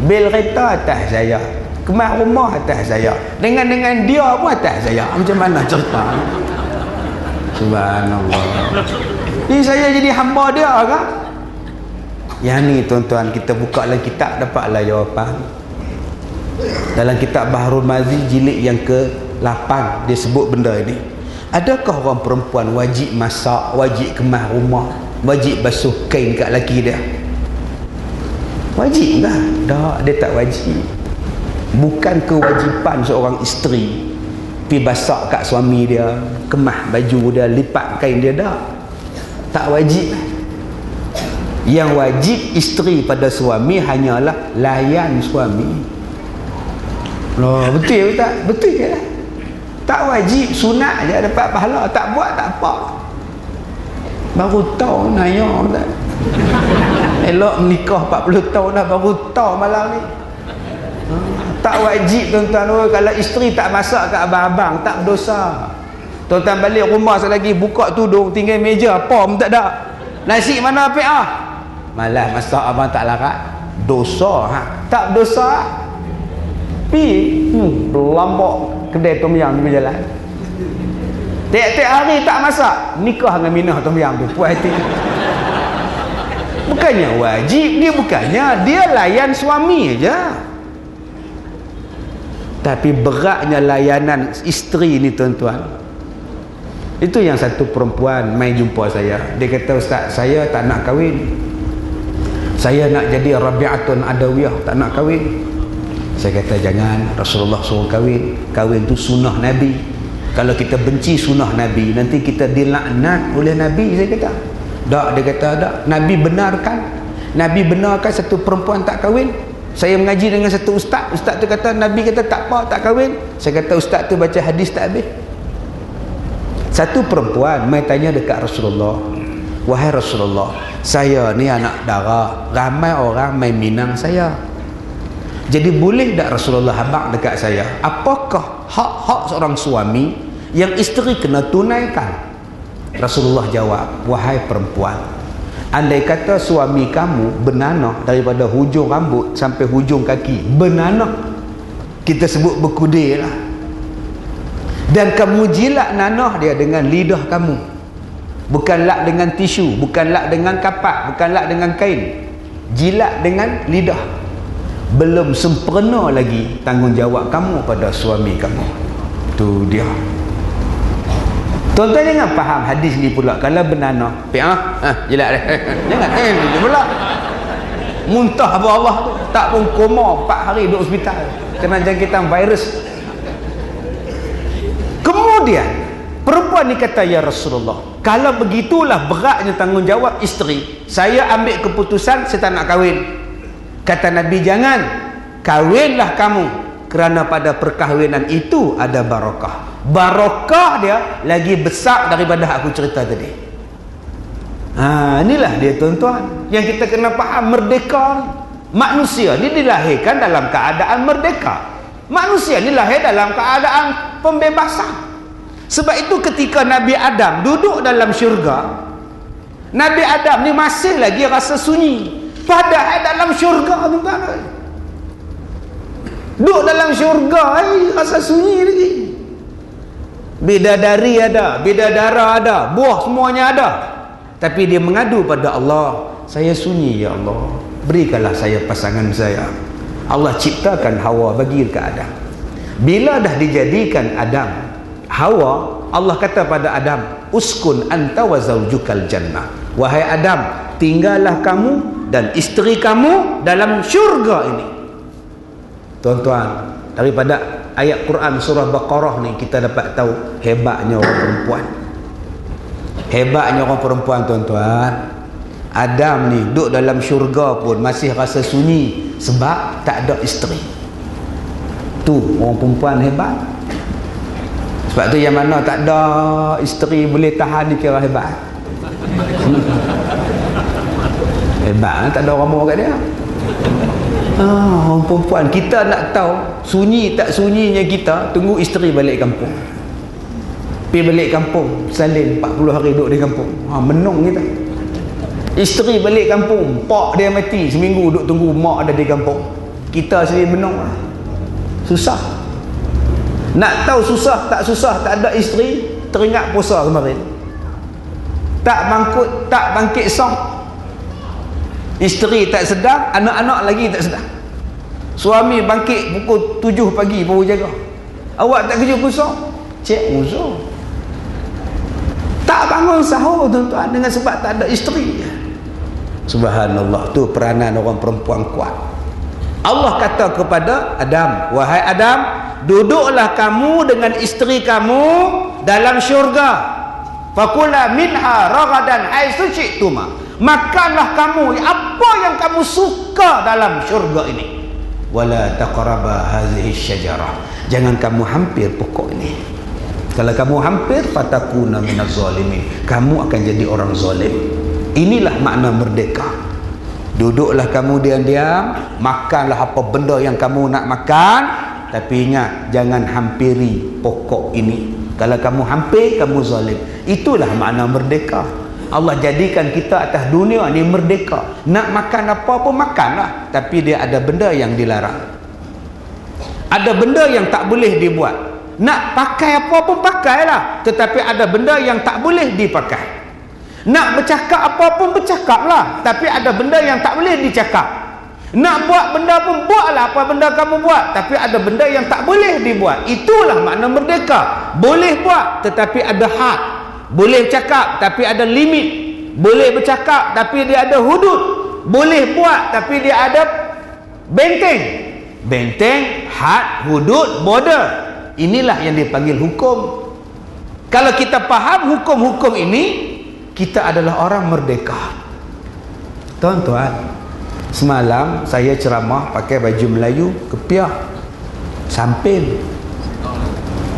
bil kereta atas saya, kemas rumah atas saya, dengan dia pun atas saya. Macam mana cerita? Subhanallah. Ini saya jadi hamba dia kan? Yang ni tuan-tuan, kita buka dalam kitab, dapatlah jawapan. Dalam kitab Bahrul Mazi jilid yang ke-8 dia sebut benda ini. Adakah orang perempuan wajib masak, wajib kemas rumah, wajib basuh kain kat laki dia? Wajib lah? Tak, dia tak wajib. Bukan kewajipan seorang isteri pergi basak kat suami dia, kemas baju dia, lipat kain dia, tak wajib. Yang wajib isteri pada suami hanyalah layan suami. Loh, betul tak? Betul ke? Tak wajib, sunat je dapat pahala, tak buat tak apa. Baru tahu naya tak? Elok menikah 40 tahun dah baru tahu malam ni. Tak wajib tuan-tuan. Kalau isteri tak masak kat abang-abang, tak berdosa. Tuan-tuan balik rumah selagi buka tudung, tinggal meja, apa pun tak ada. Nasi mana apik malas masak abang tak larat. Dosa tak berdosa. Berlambak kedai tom yam di jalan. Tiap-tiap hari tak masak, nikah dengan Minah tom yam tu, puas hati. Bukannya wajib, dia layan suami aja. Tapi beratnya layanan isteri ni tuan-tuan. Itu yang satu perempuan mai jumpa saya. Dia kata, Ustaz, saya tak nak kahwin. Saya nak jadi Rabi'atun Adawiyah, tak nak kahwin. Saya kata, jangan, Rasulullah suruh kahwin. Kahwin tu sunnah Nabi. Kalau kita benci sunnah Nabi, nanti kita dilaknat oleh Nabi. Saya kata tak. Dia kata tak. Nabi benarkan satu perempuan tak kahwin. Saya mengaji dengan satu ustaz tu kata, Nabi kata tak apa, tak kahwin. Saya kata, ustaz tu baca hadis tak habis. Satu perempuan mai tanya dekat Rasulullah, wahai Rasulullah, saya ni anak dara, ramai orang mai minang saya. Jadi boleh tak Rasulullah habaq dekat saya, apakah hak-hak seorang suami yang isteri kena tunaikan? Rasulullah jawab, wahai perempuan, andai kata suami kamu bernanah daripada hujung rambut sampai hujung kaki, bernanah, kita sebut berkudir lah, dan kamu jilat nanah dia dengan lidah kamu, bukan lap dengan tisu, bukan lap dengan kapak, bukan lap dengan kain, jilat dengan lidah, belum sempurna lagi tanggungjawab kamu pada suami kamu. Tu dia. Tuan-tuan jangan faham hadis ni pula. Kalau bernanah, jilat dia. Jangan dia pula. Muntah apa Allah tu. Tak pun koma 4 hari duduk hospital. Kena jangkitan virus. Kemudian perempuan ni kata, ya Rasulullah, kalau begitulah beratnya tanggungjawab isteri, saya ambil keputusan saya tak nak kahwin. Kata Nabi, jangan, kahwinlah kamu, kerana pada perkahwinan itu ada barakah. Barakah dia lagi besar daripada aku cerita tadi. Inilah dia tuan-tuan yang kita kena faham. Merdeka, manusia ni dilahirkan dalam keadaan merdeka. Manusia ni lahir dalam keadaan pembebasan. Sebab itu ketika Nabi Adam duduk dalam syurga, Nabi Adam ni masih lagi rasa sunyi. Padahal dalam syurga tuan-tuan, duduk dalam syurga rasa sunyi lagi. Bidadari ada, bidadara ada, buah semuanya ada. Tapi dia mengadu pada Allah, saya sunyi ya Allah, berikanlah saya pasangan saya. Allah ciptakan Hawa bagi ke Adam. Bila dah dijadikan Adam Hawa, Allah kata pada Adam, uskun anta wa zaujukal jannah. Wahai Adam, tinggallah kamu dan isteri kamu dalam syurga ini. Tuan-tuan, daripada ayat Quran surah Baqarah ni kita dapat tahu hebatnya orang perempuan. Hebatnya orang perempuan, tuan-tuan. Adam ni duduk dalam syurga pun masih rasa sunyi sebab tak ada isteri. Tu orang perempuan hebat. Sebab tu yang mana tak ada isteri boleh tahan dikira hebat. Hebat, tak ada orang mau kat dia. Orang perempuan, kita nak tahu sunyi tak sunyinya kita, tunggu isteri balik kampung. Pergi balik kampung, salin 40 hari duduk di kampung. Menung kita. Isteri balik kampung, pak dia mati, seminggu duduk tunggu mak ada di kampung. Kita sendiri menung. Susah. Nak tahu susah tak ada isteri, teringat puasa kemarin. Tak bangkit song. Isteri tak sedar, anak-anak lagi tak sedar. Suami bangkit pukul 7 pagi baru jaga. Awak tak kerja puasa? Cek uzur. Tak bangun sahur, tuan-tuan, dengan sebab tak ada isteri. Subhanallah, tu peranan orang perempuan kuat. Allah kata kepada Adam, wahai Adam, duduklah kamu dengan isteri kamu dalam syurga. Fakula minha ragadan haitsu syi'tuma. Makanlah kamu apa yang kamu suka dalam syurga ini. Wala taqraba hadhihi syajarah. Jangan kamu hampir pokok ini. Kalau kamu hampir, fatakuna minaz zalimin. Kamu akan jadi orang zalim. Inilah makna merdeka. Duduklah kamu diam-diam, makanlah apa benda yang kamu nak makan, tapi ingat, jangan hampiri pokok ini. Kalau kamu hampir, kamu zalim. Itulah makna merdeka. Allah jadikan kita atas dunia ni merdeka. Nak makan apa pun makanlah, tapi dia ada benda yang dilarang. Ada benda yang tak boleh dibuat. Nak pakai apa pun pakailah, tetapi ada benda yang tak boleh dipakai. Nak bercakap apa pun bercakaplah, tapi ada benda yang tak boleh dicakap. Nak buat benda pun buatlah apa benda kamu buat, tapi ada benda yang tak boleh dibuat. Itulah makna merdeka. Boleh buat tetapi ada had. Boleh cakap tapi ada limit. Boleh bercakap tapi dia ada hudud. Boleh buat tapi dia ada benteng. Benteng, had, hudud, border. Inilah yang dipanggil hukum. Kalau kita faham hukum-hukum ini, kita adalah orang merdeka. Tuan-tuan, semalam saya ceramah pakai baju Melayu, kepiah, samping,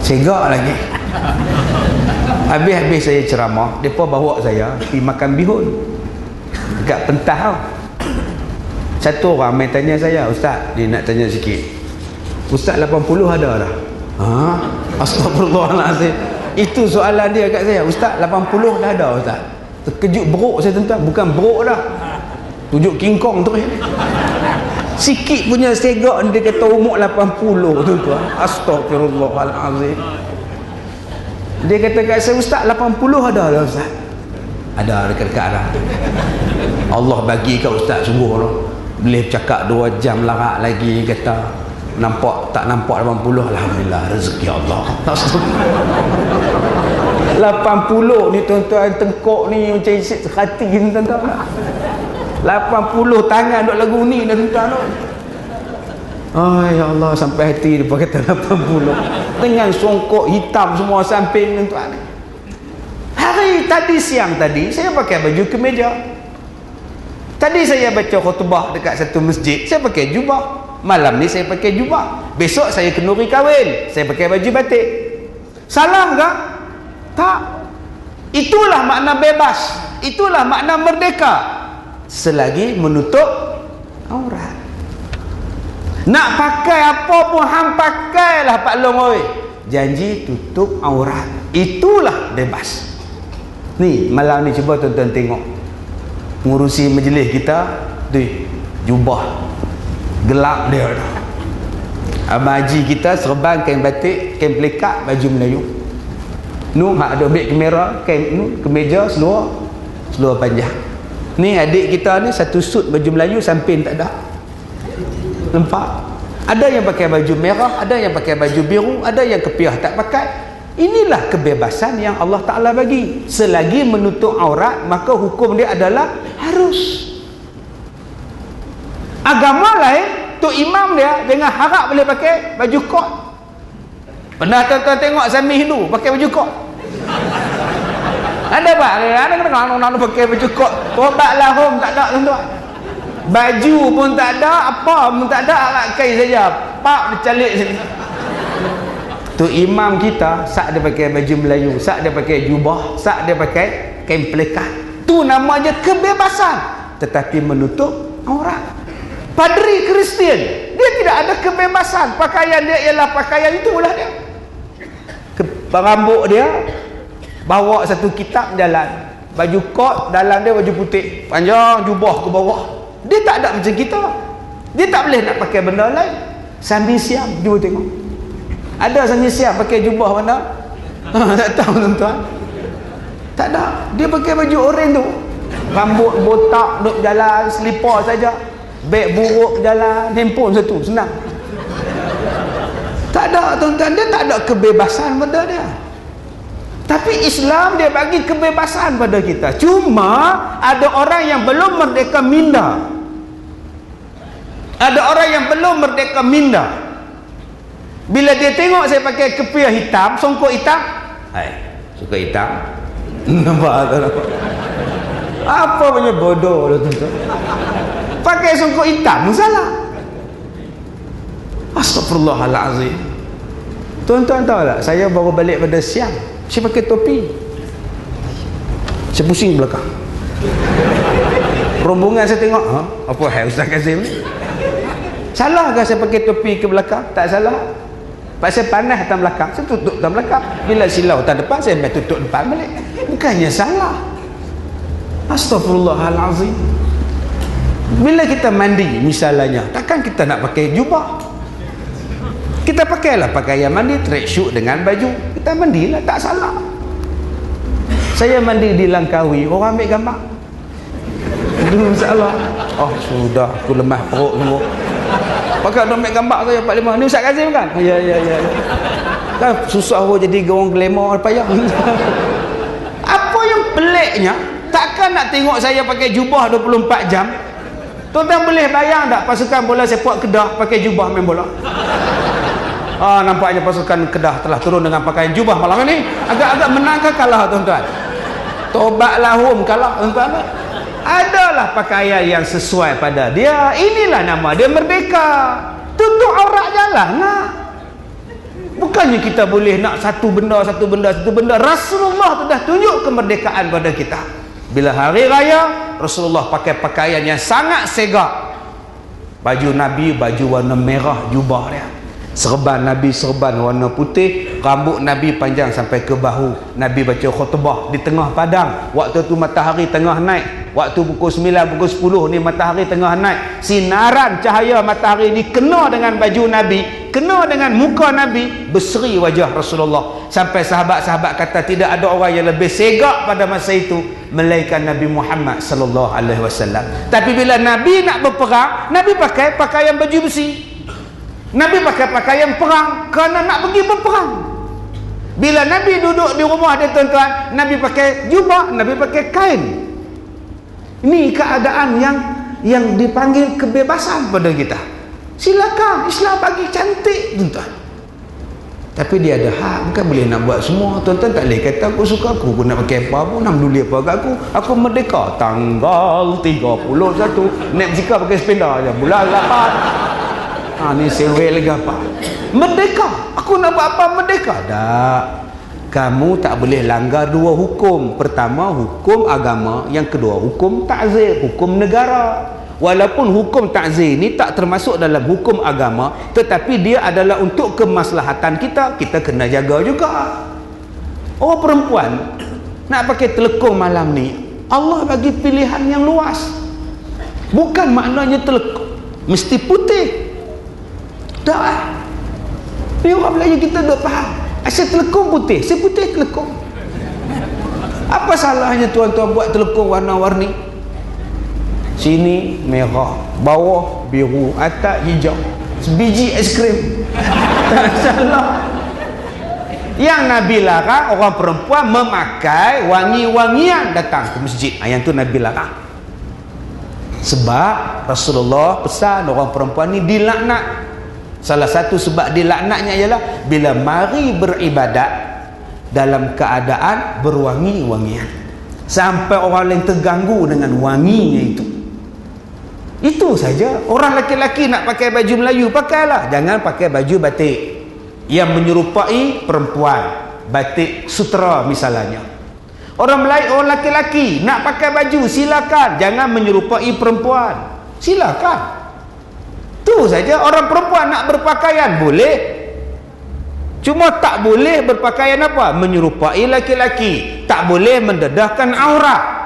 segak lagi. Habis-habis saya ceramah, mereka bawa saya pergi makan bihun dekat Pentah tau. Satu orang main tanya saya, Ustaz, dia nak tanya sikit, Ustaz 80 ada dah? Astagfirullahaladzim. Itu soalan dia kat saya, Ustaz 80 dah ada Ustaz? Terkejut beruk saya, tuan-tuan. Bukan beruk dah, tunjuk King Kong tu. Sikit punya segak dia kata umur 80, tuan-tuan. Astagfirullahaladzim. Dia kata kat saya, Ustaz 80 ada dah Ustaz? Ada dekat-dekat dah. Allah bagi kat Ustaz sungguh lah. Boleh bercakap 2 jam larak lagi, kata nampak tak nampak 80. Alhamdulillah, rezeki Allah. 80 ni tuan-tuan, tengkok ni macam isi hati tuan-tuan. 80 tangan duk lagu ni dah tuan-tuan. Ya Allah, sampai hati dia kata 80 dengan songkok hitam semua samping tuan-tuan. Hari tadi, siang tadi, saya pakai baju kemeja. Tadi saya baca khutbah dekat satu masjid, saya pakai jubah. Malam ni saya pakai jubah. Besok saya kenduri kahwin, saya pakai baju batik. Salah tak? Tak. Itulah makna bebas. Itulah makna merdeka. Selagi menutup aurat. Nak pakai apa pun hang pakailah Pak Long oi. Janji tutup aurat. Itulah bebas. Ni malam ni cuba tuan-tuan tengok. Ngurusi majlis kita, tu jubah gelap dia dah. Abang Haji kita serban kain batik, kain pelikat, baju Melayu. Nu hak ada ambil kamera, kain nu kemeja seluar panjang. Ni adik kita ni satu suit baju Melayu samping tak ada. Nampak? Ada yang pakai baju merah, ada yang pakai baju biru, ada yang kepiah tak pakai. Inilah kebebasan yang Allah Ta'ala bagi. Selagi menutup aurat, maka hukum dia adalah harus. Agama lain, tu imam dia jangan harap boleh pakai baju kot. Pernah tuan-tuan tengok Sami Hindu pakai baju kot? Ada tak? Ada kena pakai baju kot. Tobatlah home, tak ada tuan-tuan. Baju pun tak ada, apa pun tak ada, alat kain saja. Pak bercalik sini. Tu imam kita, sak dia pakai baju Melayu, sak dia pakai jubah, sak dia pakai kain pelikat. Tu namanya kebebasan, tetapi menutup aurat. Padri Kristian, dia tidak ada kebebasan. Pakaian dia ialah pakaian itulah dia. Rambut dia bawa satu kitab jalan, baju kot dalam dia baju putih panjang, jubah ke bawah. Dia tak ada macam kita. Dia tak boleh nak pakai benda lain. Sambil siap, cuba tengok. Ada sambil siap pakai jubah mana? Tak tahu tuan-tuan. Tak ada. Dia pakai baju oranye tu. Rambut botak, duduk jalan, selipar saja. Beg buruk jalan, handphone satu, senang. Tak ada tuan-tuan. Dia tak ada kebebasan pada dia. Tapi Islam dia bagi kebebasan pada kita. Cuma ada orang yang belum merdeka minda. Ada orang yang belum merdeka minda. Bila dia tengok saya pakai kepiah hitam, songkok hitam, hai, suka hitam. Nampak tak? Apa punya bodoh lah tuan-tuan. Pakai songkok hitam salah. Astagfirullahalazim. Tuan-tuan tahu tak, saya baru balik pada siang, saya pakai topi, saya pusing belakang. Rombongan saya tengok, apa hai Ustaz Kazim ni? Salah ke saya pakai topi ke belakang? Tak salah. Pasal panas atas belakang, saya tutup atas belakang. Bila silau atas depan, saya tutup depan balik. Bukannya salah. Astagfirullahalazim. Bila kita mandi misalnya, takkan kita nak pakai jubah? Kita pakailah pakaian mandi, tracksuit dengan baju. Kita mandilah, tak salah. Saya mandi di Langkawi, orang ambil gambar. Itu masalah. Oh sudah, aku lemah perut semua. Pakai dia ambil gambar saya 45. Ni Ustaz Kazim kan? Ya. Kan susah pun jadi orang glamour payah. Apa yang peliknya, takkan nak tengok saya pakai jubah 24 jam. Tuan-tuan boleh bayang tak pasukan bola sepak Kedah pakai jubah main bola? Nampaknya pasukan Kedah telah turun dengan pakaian jubah malam ini. Agak-agak menang ke kalah tuan-tuan? Tobatlah home kalah tuan-tuan. Adalah pakaian yang sesuai pada dia. Inilah nama dia merdeka. Tutup aurat jalan nak. Bukannya kita boleh nak satu benda. Rasulullah sudah tunjuk kemerdekaan pada kita. Bila hari raya, Rasulullah pakai pakaian yang sangat segak. Baju Nabi, baju warna merah, jubah dia. Serban Nabi, serban warna putih. Rambut Nabi panjang sampai ke bahu. Nabi baca khutbah di tengah padang. Waktu tu matahari tengah naik. Waktu pukul 9, pukul 10 ni matahari tengah naik. Sinaran cahaya matahari ni kena dengan baju Nabi, kena dengan muka Nabi, berseri wajah Rasulullah. Sampai sahabat-sahabat kata tidak ada orang yang lebih segak pada masa itu melainkan Nabi Muhammad sallallahu alaihi wasallam. Tapi bila Nabi nak berperang, Nabi pakai pakaian baju besi. Nabi pakai pakaian perang kerana nak pergi berperang. Bila Nabi duduk di rumah dia tuan-tuan, Nabi pakai jubah, Nabi pakai kain. Ini keadaan yang dipanggil kebebasan pada kita. Silakan, Islam bagi cantik tuan-tuan. Tapi dia ada hak, bukan boleh nak buat semua. Tuan-tuan tak boleh kata aku suka aku nak pakai apa pun, nak peduli apa kat aku. Aku merdeka tanggal 31. Naik jika pakai sepeda je bulan 8. Ni sewel ke apa? Merdeka. Aku nak buat apa merdeka? Tak. Kamu tak boleh langgar dua hukum. Pertama, hukum agama. Yang kedua, hukum ta'zir, hukum negara. Walaupun hukum ta'zir ni tak termasuk dalam hukum agama, tetapi dia adalah untuk kemaslahatan kita. Kita kena jaga juga. Oh perempuan nak pakai telekung malam ni, Allah bagi pilihan yang luas. Bukan maknanya telekung mesti putih. Tak. Ni orang Melayu kita dah faham. Asyik telekung putih, saya putih telekung. Apa salahnya tuan-tuan buat telekung warna-warni? Sini merah, bawah biru, atas hijau. Sebiji es krim. Tak salah. Yang Nabi larang orang perempuan memakai wangi-wangian datang ke masjid. Yang tu Nabi larang. Sebab Rasulullah pesan orang perempuan ni dilaknat. Salah satu sebab dilaknatnya ialah bila mari beribadat dalam keadaan berwangi-wangian, sampai orang lain terganggu dengan wanginya itu. Itu saja. Orang lelaki-lelaki nak pakai baju Melayu, pakailah. Jangan pakai baju batik yang menyerupai perempuan, batik sutera misalnya. Orang Melayu, orang lelaki-lelaki nak pakai baju, silakan. Jangan menyerupai perempuan, silakan. Tu saja. Orang perempuan nak berpakaian boleh, cuma tak boleh berpakaian apa? Menyerupai lelaki-lelaki. Tak boleh mendedahkan aurat.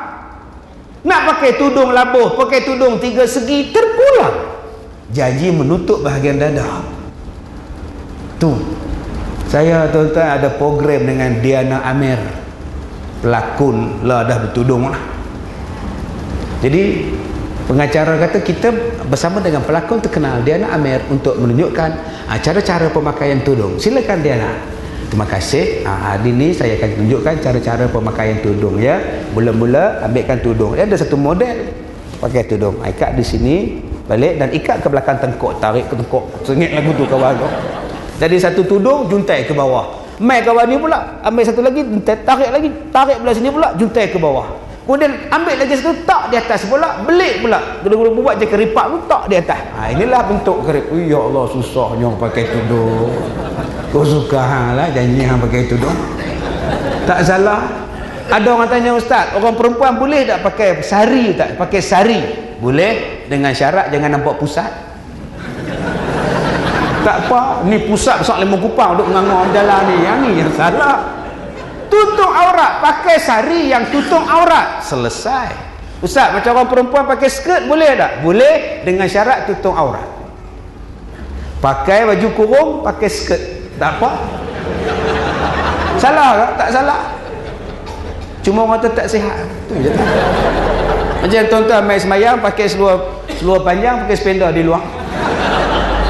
Nak pakai tudung labuh, pakai tudung 3 segi, terpulang. Janji menutup bahagian dada. Tu. Saya tuan-tuan ada program dengan Diana Amir, pelakon lah, dah bertudung lah. Jadi pengacara kata kita bersama dengan pelakon terkenal Diana Amir untuk menunjukkan cara-cara pemakaian tudung. Silakan Diana. Terima kasih. Hari ni saya akan tunjukkan cara-cara pemakaian tudung ya. Mula-mula ambilkan tudung. Dia ada satu model pakai tudung. Ikat di sini balik dan ikat ke belakang tengkuk, tarik ke tengkuk. Sengit lagu tu kawan tu. Jadi satu tudung juntai ke bawah. Mai kawan ni pula ambil satu lagi, tarik lagi, tarik belah sini pula, juntai ke bawah. Kemudian ambil lagi satu, tak di atas pula, belik pula. Guna-guna buat je keripak tu, tak di atas. Inilah bentuk kerip. Ya Allah, susahnya pakai tudung. Kau suka lah janji hang pakai tudung. Tak salah. Ada orang tanya, ustaz, orang perempuan boleh tak pakai sari tak? Pakai sari. Boleh, dengan syarat jangan nampak pusat. Tak apa, ni pusat besar lemah kupang duk ngangor jalan ni. Yang ni yang salah. Tutup aurat, pakai sari yang tutup aurat. Selesai. Ustaz, macam orang perempuan pakai skirt boleh tak? Boleh, dengan syarat tutup aurat. Pakai baju kurung, pakai skirt, tak apa. Salah tak? Tak salah. Cuma orang tu tak sihat. Tu je. Macam tuan-tuan main semayang pakai seluar panjang, pakai spender di luar.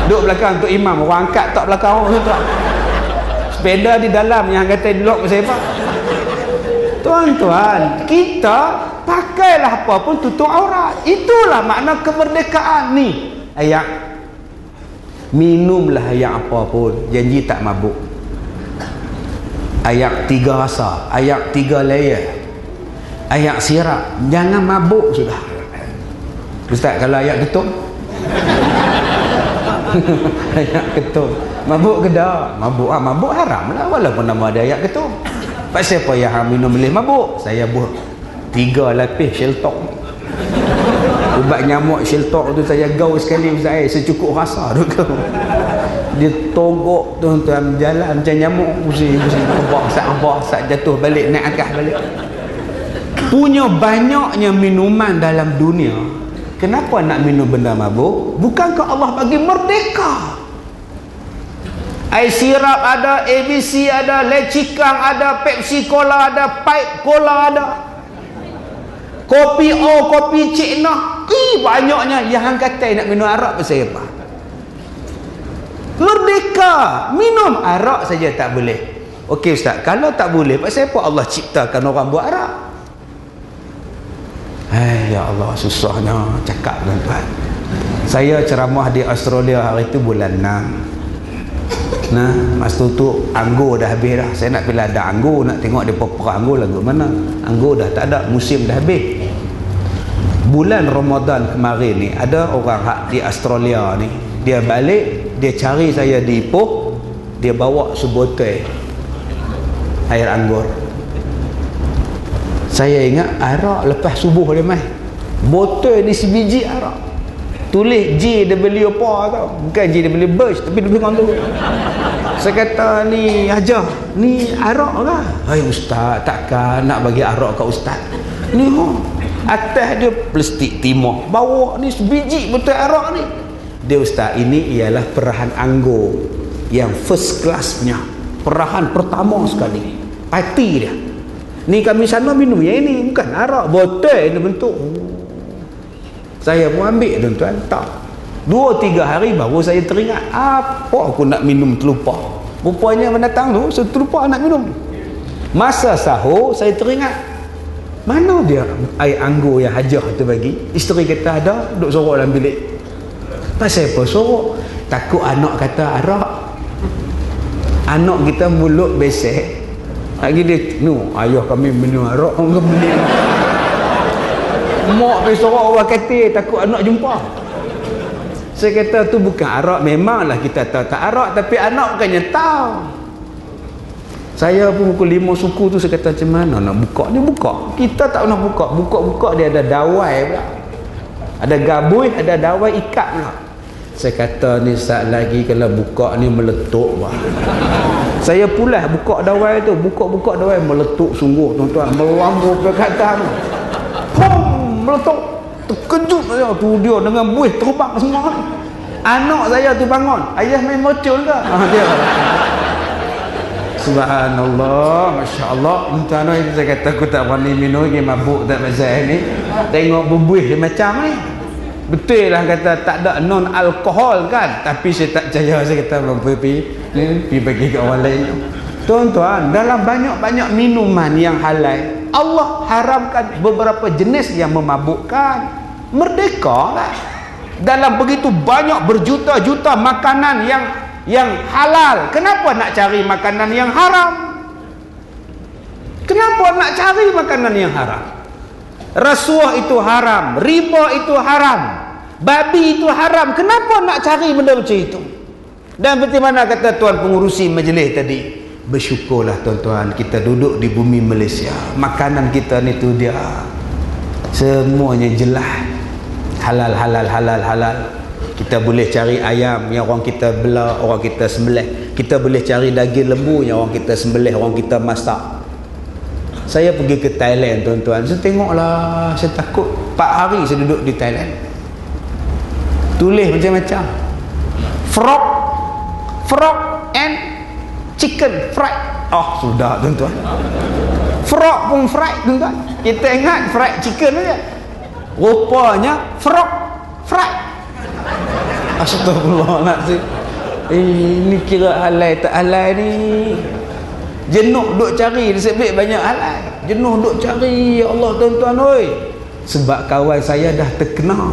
Duduk belakang untuk imam, orang angkat tak belakang orang tu. Spender di dalam, yang kata di luar pasal apa? Tuan-tuan, kita pakailah apa pun tutup aurat. Itulah makna kemerdekaan ni. Ayat minumlah ayat apa pun, janji tak mabuk. Ayat 3 rasa, ayat 3 layer, ayat sirap, jangan mabuk sudah. Ustaz, kalau ayat ketum ayat ketum mabuk ke tak? Mabuk mabuk haram lah, walaupun nama ada ayat ketum. Pasal apa yang minum boleh mabuk? Saya buat 3 lapis Sheltok. Ubat nyamuk Sheltok tu saya gaul sekali Ustaz, secukup rasa tu kau. Dia togok tuan-tuan jalan macam nyamuk, pusing abah jatuh balik, naik atas balik. Punya banyaknya minuman dalam dunia, kenapa nak minum benda mabuk? Bukankah Allah bagi merdeka? Air sirap ada, ABC ada, lecikang ada, Pepsi Cola ada, Pipe Cola ada, kopi O, kopi Cina. Banyaknya. Yang kata nak minum arak pasal apa? Merdeka. Minum arak saja tak boleh. Okey ustaz, kalau tak boleh, pasal apa Allah ciptakan orang buat arak? Ya Allah, susahnya cakap tuan-tuan. Saya ceramah di Australia hari itu bulan 6. Nah, masa tu anggur dah habis dah. Saya nak pilih ada anggur, nak tengok dia perah anggur lagu mana. Anggur dah tak ada, musim dah habis. Bulan Ramadan kemarin ni ada orang hak di Australia ni, dia balik, dia cari saya di Ipoh, dia bawa sebotol air anggur. Saya ingat arak lepas subuh dia mai. Botol ni sebiji arak. Tulis JW apa tau. Bukan JW Bush, tapi lebih kurang tu. Saya kata ni aja, ni arak lah. Hai ustaz, takkan nak bagi arak kat ustaz. Ni atas dia plastik timah, bawah ni sebiji botol arak ni. Dia ustaz, ini ialah perahan anggur yang first class punya, perahan pertama sekali, parti dia. Ni kami sana minum yang ini, bukan arak, botol ni bentuk. Saya pun ambil tuan-tuan. Tak. 2-3 hari baru saya teringat. Apa aku nak minum terlupa. Rupanya mendatang tu, saya terlupa nak minum. Masa sahur, saya teringat. Mana dia air anggur yang Hajah tu bagi? Isteri kata ada, duduk sorok dalam bilik. Pasal apa sorok? Takut anak kata arak. Anak kita mulut besek. Lagi dia, ayah kami minum arak, orang beli. Mak pergi sorok orang kata, takut anak jumpa. Saya kata tu bukan arak. Memanglah kita tahu tak arak, tapi anak bukannya tahu. Saya pun pukul 5 suku tu saya kata macam mana nak buka ni, buka. Kita tak pernah buka. Buka-buka dia ada dawai pula. Ada gabui, ada dawai ikat pula. Saya kata ni saat lagi kalau buka ni meletup bah. Saya pula buka dawai tu, buka-buka dawai meletup sungguh tuan-tuan, melambung ke atas. Pum, meletup. Terkejut saya tu, dia dengan buih terbang semua. Anak saya tu bangun, ayah main mocul ke? Dia subhanallah, masya-Allah. Tuan-tuan, saya kata aku tak berani minum lagi, mabuk tak pasal ni. Tengok berbuih dia macam ni. Betul lah kata tak ada non alkohol kan, tapi saya tak percaya. Saya kata belum pergi bagi kat orang lain. Tuan-tuan, dalam banyak-banyak minuman yang halal, Allah haramkan beberapa jenis yang memabukkan. Merdeka lah. Dalam begitu banyak berjuta-juta makanan yang halal, kenapa nak cari makanan yang haram? Kenapa nak cari makanan yang haram? Rasuah itu haram, riba itu haram, babi itu haram. Kenapa nak cari benda macam itu? Dan seperti mana kata tuan pengurusi majlis tadi, bersyukurlah tuan-tuan kita duduk di bumi Malaysia. Makanan kita ni tu dia semuanya jelas. Halal. Kita boleh cari ayam yang orang kita belah, orang kita sembelih. Kita boleh cari daging lembu yang orang kita sembelih, orang kita masak. Saya pergi ke Thailand tuan-tuan, saya tengoklah, saya takut. 4 hari saya duduk di Thailand. Tulis macam-macam. Frog and chicken fried. Oh sudah tuan-tuan. Frog pun fried tuan-tuan. Kita ingat fried chicken saja. Rupanya frog fried. Astagfirullahaladzim. Ini kira halal tak halal ni. Jenuh duk cari, disebut banyak halal. Jenuh duk cari, ya Allah tuan-tuan oi. Sebab kawan saya dah terkena.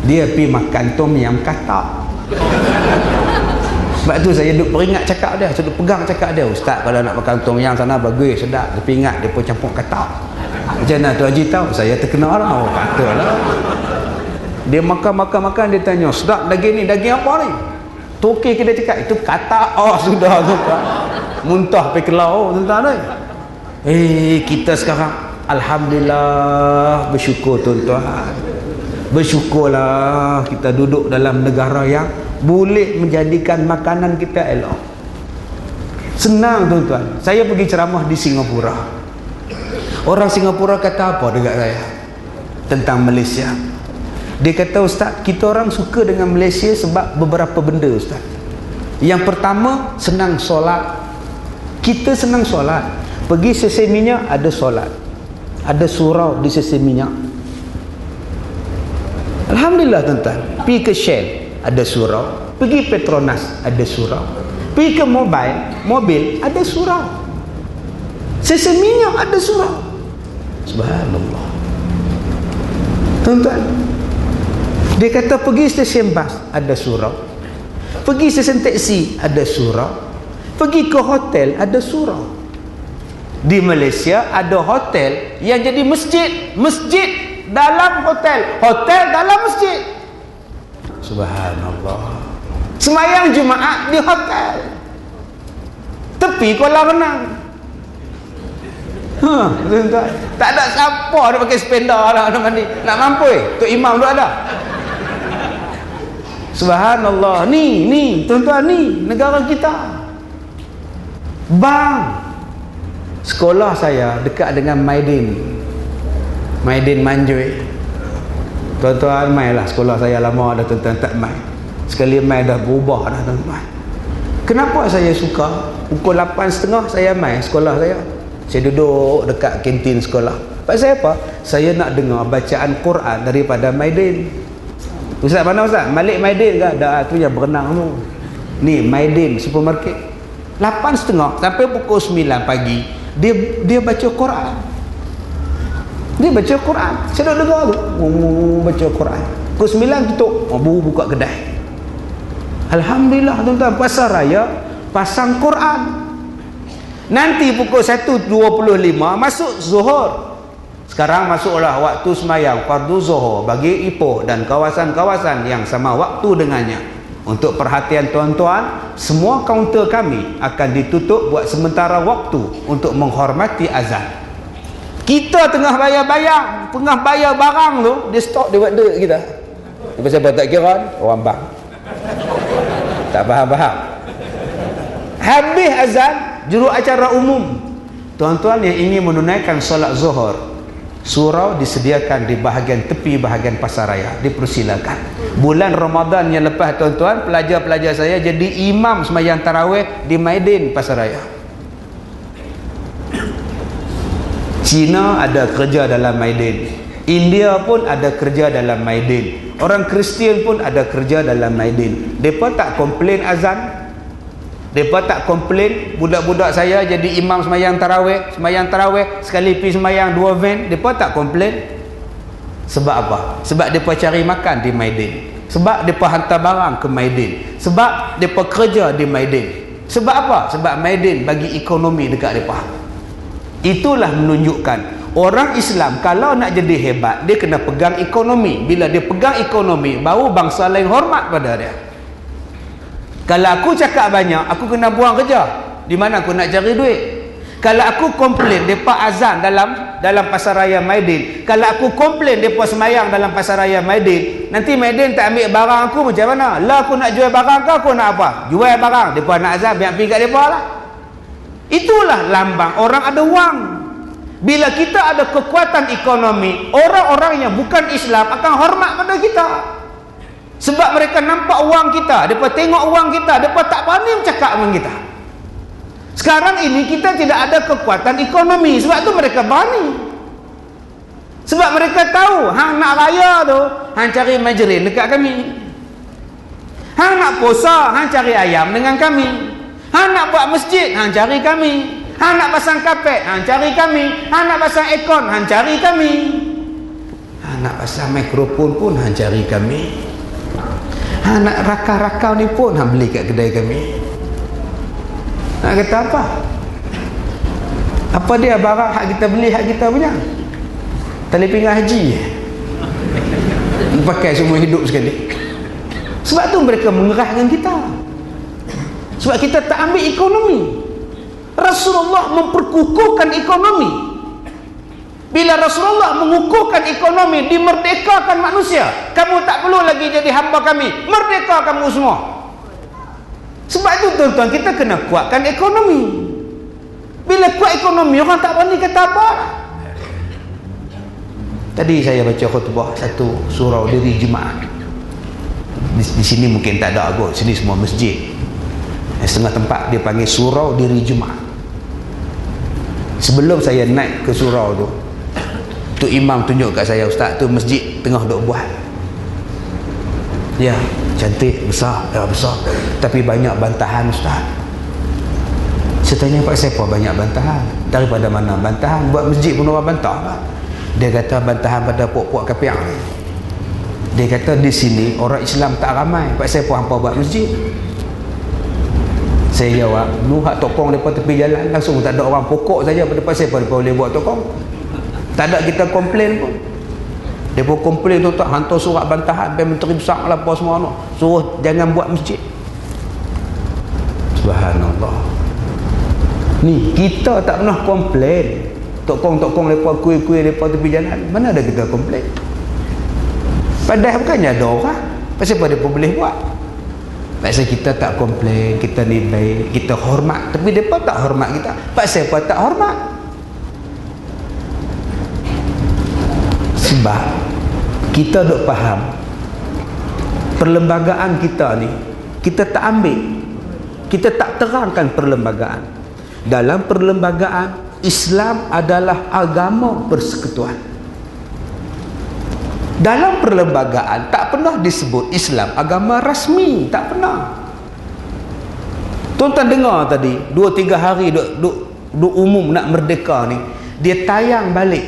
Dia pergi makan tom yam katak. Sebab tu saya duk peringat cakap dia, saya duk pegang cakap dia. Ustaz kalau nak makan tom yam sana bagus, sedap. Tapi ingat dia pun campur katak. Macam mana tu Haji tahu? Saya terkena lah. Oh katalah. Dia makan, dia tanya, sedap daging ni, daging apa ni? Toki kita cakap, itu katak. Oh sudah tuan-tuan. Muntah pergi ke laut tuan-tuan. Kita sekarang alhamdulillah bersyukur tuan-tuan. Bersyukurlah kita duduk dalam negara yang boleh menjadikan makanan kita elok. Senang tuan-tuan. Saya pergi ceramah di Singapura. Orang Singapura kata apa dekat saya tentang Malaysia? Dia kata, Ustaz, kita orang suka dengan Malaysia sebab beberapa benda, Ustaz. Yang pertama, senang solat. Kita senang solat. Pergi sesi minyak, ada solat. Ada surau di sesi minyak. Alhamdulillah tuan-tuan. Pergi ke Shell, ada surau. Pergi Petronas, ada surau. Pergi ke mobil, ada surau. Sesi minyak, ada surau. Subhanallah. Tuan-tuan, dia kata pergi stesen bas, ada surau. Pergi stesen teksi, ada surau. Pergi ke hotel, ada surau. Di Malaysia ada hotel yang jadi masjid. Masjid dalam hotel. Hotel dalam masjid. Subhanallah. Semayang Jumaat di hotel. Tepi kolam renang. Tuan-tuan, tak ada siapa nak pakai sepeda lah nak mandi. Nak mampu Tok Imam tu ada. Subhanallah. Ni tuan-tuan, ni negara kita. Bang, sekolah saya dekat dengan Maidin Manjui. Tuan-tuan mai lah, sekolah saya lama dah tuan-tuan tak mai. Sekali mai dah berubah dah tuan-tuan. Kenapa saya suka? Pukul 8.30 saya mai sekolah saya. Saya duduk dekat kantin sekolah. Pasal apa? Saya nak dengar bacaan Quran daripada Maidin. Ustaz mana Ustaz? Malik Maidin ke? Dah tu yang berenang tu. Ni Maidin supermarket. 8.30 sampai pukul 9 pagi dia baca Quran. Dia baca Quran. Saya nak dengar tu. Baca Quran. Pukul 9 tutup. Baru buka kedai. Alhamdulillah tuan-tuan, pasar raya pasang Quran. Nanti pukul 1.25 masuk zuhur. Sekarang masuklah waktu semayang fardu zuhur bagi Ipoh dan kawasan-kawasan yang sama waktu dengannya. Untuk perhatian tuan-tuan, semua kaunter kami akan ditutup buat sementara waktu untuk menghormati azan. Kita tengah bayar-bayar, tengah bayar barang tu, dia stop, dia buat duit kita. Pasal apa tak kira? Orang bang tak faham-faham. Habis azan, juru acara umum, tuan-tuan yang ingin menunaikan solat zuhur, surau disediakan di bahagian tepi bahagian pasar raya, dipersilakan. Bulan Ramadan yang lepas tuan-tuan, pelajar-pelajar saya jadi imam sembahyang tarawih di Maidin pasar raya. Cina ada kerja dalam Maidin, India pun ada kerja dalam Maidin, orang Kristian pun ada kerja dalam Maidin. Mereka tak komplain azan, mereka tak komplain budak-budak saya jadi imam sembahyang tarawih sekali pergi sembahyang 2 van. Mereka tak komplain. Sebab apa? Sebab mereka cari makan di Maidin, sebab mereka hantar barang ke Maidin, sebab mereka kerja di Maidin. Sebab apa? Sebab Maidin bagi ekonomi dekat mereka. Itulah menunjukkan orang Islam kalau nak jadi hebat, dia kena pegang ekonomi. Bila dia pegang ekonomi, baru bangsa lain hormat pada dia. Kalau aku cakap banyak, aku kena buang kerja. Di mana aku nak cari duit? Kalau aku komplain depa azan dalam pasar raya Maidin, kalau aku komplain depa semayang dalam pasar raya Maidin, nanti Maidin tak ambil barang aku macam mana? Lah aku nak jual barang ke aku nak apa? Jual barang. Depa nak azan, biar pergi kat depa lah. Itulah lambang orang ada wang. Bila kita ada kekuatan ekonomi, orang-orang yang bukan Islam akan hormat pada kita. Sebab mereka nampak wang kita, mereka tengok wang kita, mereka tak berani bercakap dengan kita. Sekarang ini kita tidak ada kekuatan ekonomi, sebab tu mereka berani. Sebab mereka tahu, hang nak raya tu, hang cari majlis dekat kami. Hang nak puasa, hang cari ayam dengan kami. Hang nak buat masjid, hang cari kami. Hang nak pasang kapet, hang cari kami. Hang nak pasang aircon, hang cari kami. Hang nak pasang mikrofon pun hang cari kami. Hang nak rakau-rakau ni pun hang beli kat kedai kami. Nak kata apa? Apa dia barang hak kita beli, hak kita punya? Tali pinggang haji pakai semua hidup sekali. Sebab tu mereka mengerah dengan kita. Sebab kita tak ambil ekonomi. Rasulullah memperkukuhkan ekonomi. Bila Rasulullah mengukuhkan ekonomi, dimerdekakan manusia. Kamu tak perlu lagi jadi hamba kami, merdeka kamu semua. Sebab itu tuan-tuan, kita kena kuatkan ekonomi. Bila kuat ekonomi, orang tak berani kata apa. Tadi saya baca khutbah satu surau diri jemaah. Di sini mungkin tak ada kot, sini semua masjid. Setengah tempat dia panggil surau diri jemaah. Sebelum saya naik ke surau tu imam tunjuk kat saya, ustaz tu masjid tengah duk buat. Ya, cantik, besar, ya besar, tapi banyak bantahan ustaz. Saya tanya pak siapa banyak bantahan? Daripada mana bantahan? Buat masjid pun orang bantah lah. Dia kata bantahan pada puak-puak kapiak. Dia kata di sini orang Islam tak ramai, pak siapa hampa buat masjid? Saya jawab, lu hak tokong depa tepi jalan langsung, tak ada orang pokok saja pada pasal apa depa boleh buat tokong. Tak ada kita komplain pun. Depa komplain tu tak hantar surat bantahan sampai menteri besar lah apa semua nak suruh jangan buat masjid. Subhanallah. Ni kita tak pernah komplain. Tokong-tokong depa kuih-kuih depa tepi jalan. Mana ada kita komplain? Padahal bukannya ada orang. Pasal apa depa boleh buat? Pasal kita tak komplain, kita ni baik, kita hormat. Tapi mereka tak hormat kita. Pasal apa tak hormat? Sebab kita duk faham perlembagaan kita ni, kita tak ambil, kita tak terangkan perlembagaan. Dalam perlembagaan Islam adalah agama persekutuan. Dalam perlembagaan tak pernah disebut Islam agama rasmi, tak pernah. Tuan-tuan dengar tadi 2-3 hari duk umum nak merdeka ni, dia tayang balik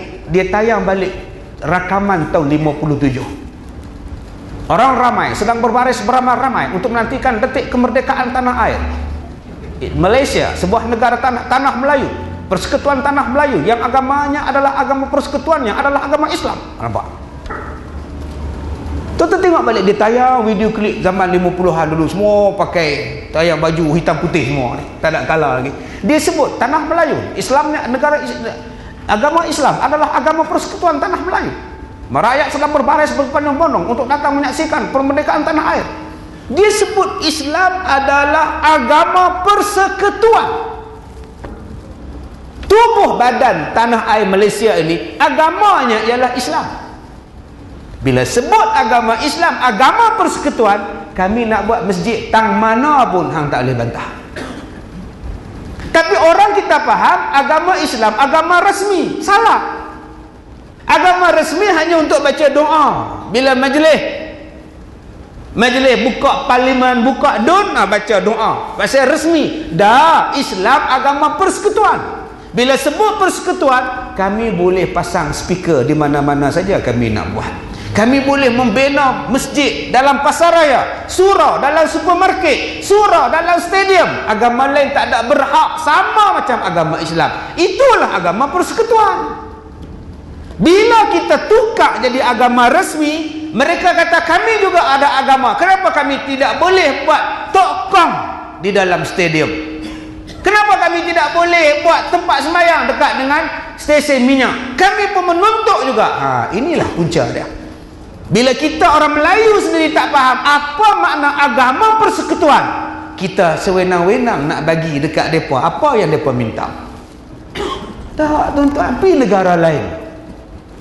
rakaman tahun 57. Orang ramai sedang berbaris beramai-ramai untuk menantikan detik kemerdekaan tanah air. Malaysia, sebuah negara tanah Melayu, persekutuan tanah Melayu yang agamanya adalah agama persekutuannya adalah agama Islam. Nampak? Tuan-tuan tengok balik, dia tayang video klip zaman 50-an dulu, semua pakai tayang baju hitam putih semua ni, tak ada kalah lagi. Dia sebut tanah Melayu, Islamnya agama Islam adalah agama persekutuan tanah Melayu. Rakyat sedang berbaris berbondong-bondong untuk datang menyaksikan kemerdekaan tanah air. Dia sebut Islam adalah agama persekutuan. Tubuh badan tanah air Malaysia ini agamanya ialah Islam. Bila sebut agama Islam, agama persekutuan, kami nak buat masjid tang mana pun hang tak boleh bantah. Tapi orang kita faham agama Islam agama rasmi. Salah. Agama rasmi hanya untuk baca doa bila majlis buka parlimen, buka DUN, baca doa, pasal rasmi. Dah, Islam agama persekutuan. Bila sebut persekutuan, kami boleh pasang speaker di mana-mana saja kami nak buat. Kami boleh membina masjid dalam pasaraya, surau dalam supermarket, surau dalam stadium. Agama lain tak ada berhak sama macam agama Islam. Itulah agama persekutuan. Bila kita tukar jadi agama rasmi, mereka kata kami juga ada agama. Kenapa kami tidak boleh buat tokong di dalam stadium? Kenapa kami tidak boleh buat tempat sembahyang dekat dengan stesen minyak? Kami pun menuntut juga. Inilah punca dia. Bila kita orang Melayu sendiri tak faham apa makna agama persekutuan, kita sewenang-wenang nak bagi dekat mereka apa yang mereka minta. Tak, tuan-tuan, pergi negara lain.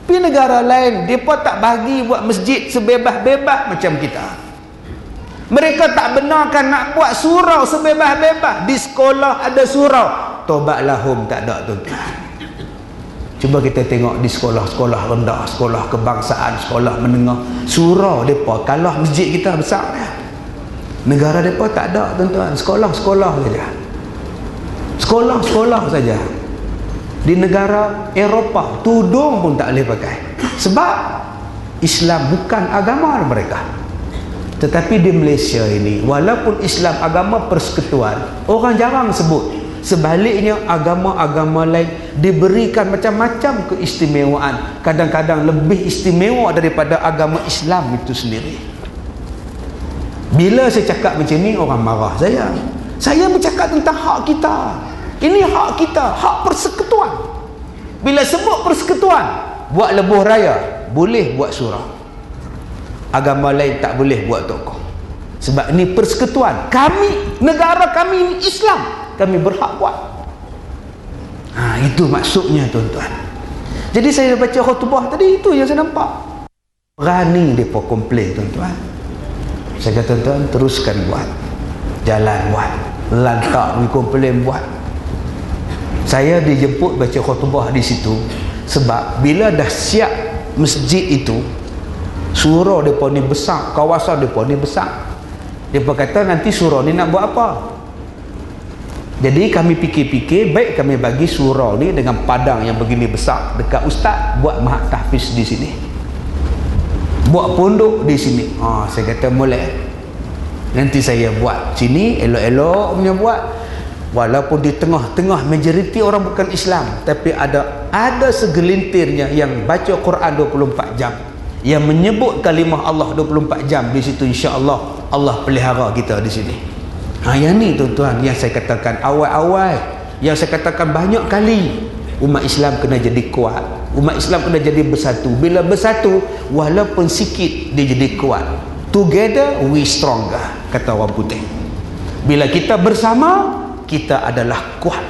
Pergi negara lain, mereka tak bagi buat masjid sebebas-bebas macam kita. Mereka tak benarkan nak buat surau sebebas-bebas. Di sekolah ada surau. Tobatlah home tak ada, tuan-tuan. Cuba kita tengok di sekolah-sekolah rendah, sekolah kebangsaan, sekolah menengah, surau mereka kalah masjid kita besar. Negara mereka tak ada, tuan-tuan. Sekolah-sekolah saja. Sekolah-sekolah saja. Di negara Eropah, tudung pun tak boleh pakai. Sebab Islam bukan agama mereka. Tetapi di Malaysia ini, walaupun Islam agama persekutuan, orang jarang sebut. Sebaliknya agama-agama lain diberikan macam-macam keistimewaan, kadang-kadang lebih istimewa daripada agama Islam itu sendiri. Bila saya cakap macam ni, orang marah saya. Saya bercakap tentang hak kita. Ini hak kita, hak persekutuan. Bila sebut persekutuan, buat lebuh raya boleh buat surau. Agama lain tak boleh buat tokoh. Sebab ini persekutuan. Kami, negara kami ini Islam, kami berhak buat. Itu maksudnya, tuan-tuan. Jadi saya baca khutbah tadi, itu yang saya nampak. Berani mereka komplain, tuan-tuan. Saya kata, tuan-tuan, teruskan buat. Jalan buat. Lantak komplain buat. Saya dijemput baca khutbah di situ sebab bila dah siap masjid itu, surau mereka ni besar, kawasan mereka ni besar. Mereka kata nanti surau ni nak buat apa? Jadi kami fikir-fikir, baik kami bagi surau ni dengan padang yang begini besar dekat ustaz, buat mahat tahfiz di sini, buat pondok di sini. Saya kata boleh. Nanti saya buat sini, elok-elok punya buat. Walaupun di tengah-tengah majoriti orang bukan Islam, tapi ada segelintirnya yang baca Quran 24 jam, yang menyebut kalimah Allah 24 jam di situ. Insya-Allah Allah pelihara kita di sini. Yang ni, tuan-tuan, yang saya katakan awal-awal, yang saya katakan banyak kali, umat Islam kena jadi kuat. Umat Islam kena jadi bersatu. Bila bersatu, walaupun sikit dia jadi kuat. Together we stronger, kata orang putih. Bila kita bersama, kita adalah kuat.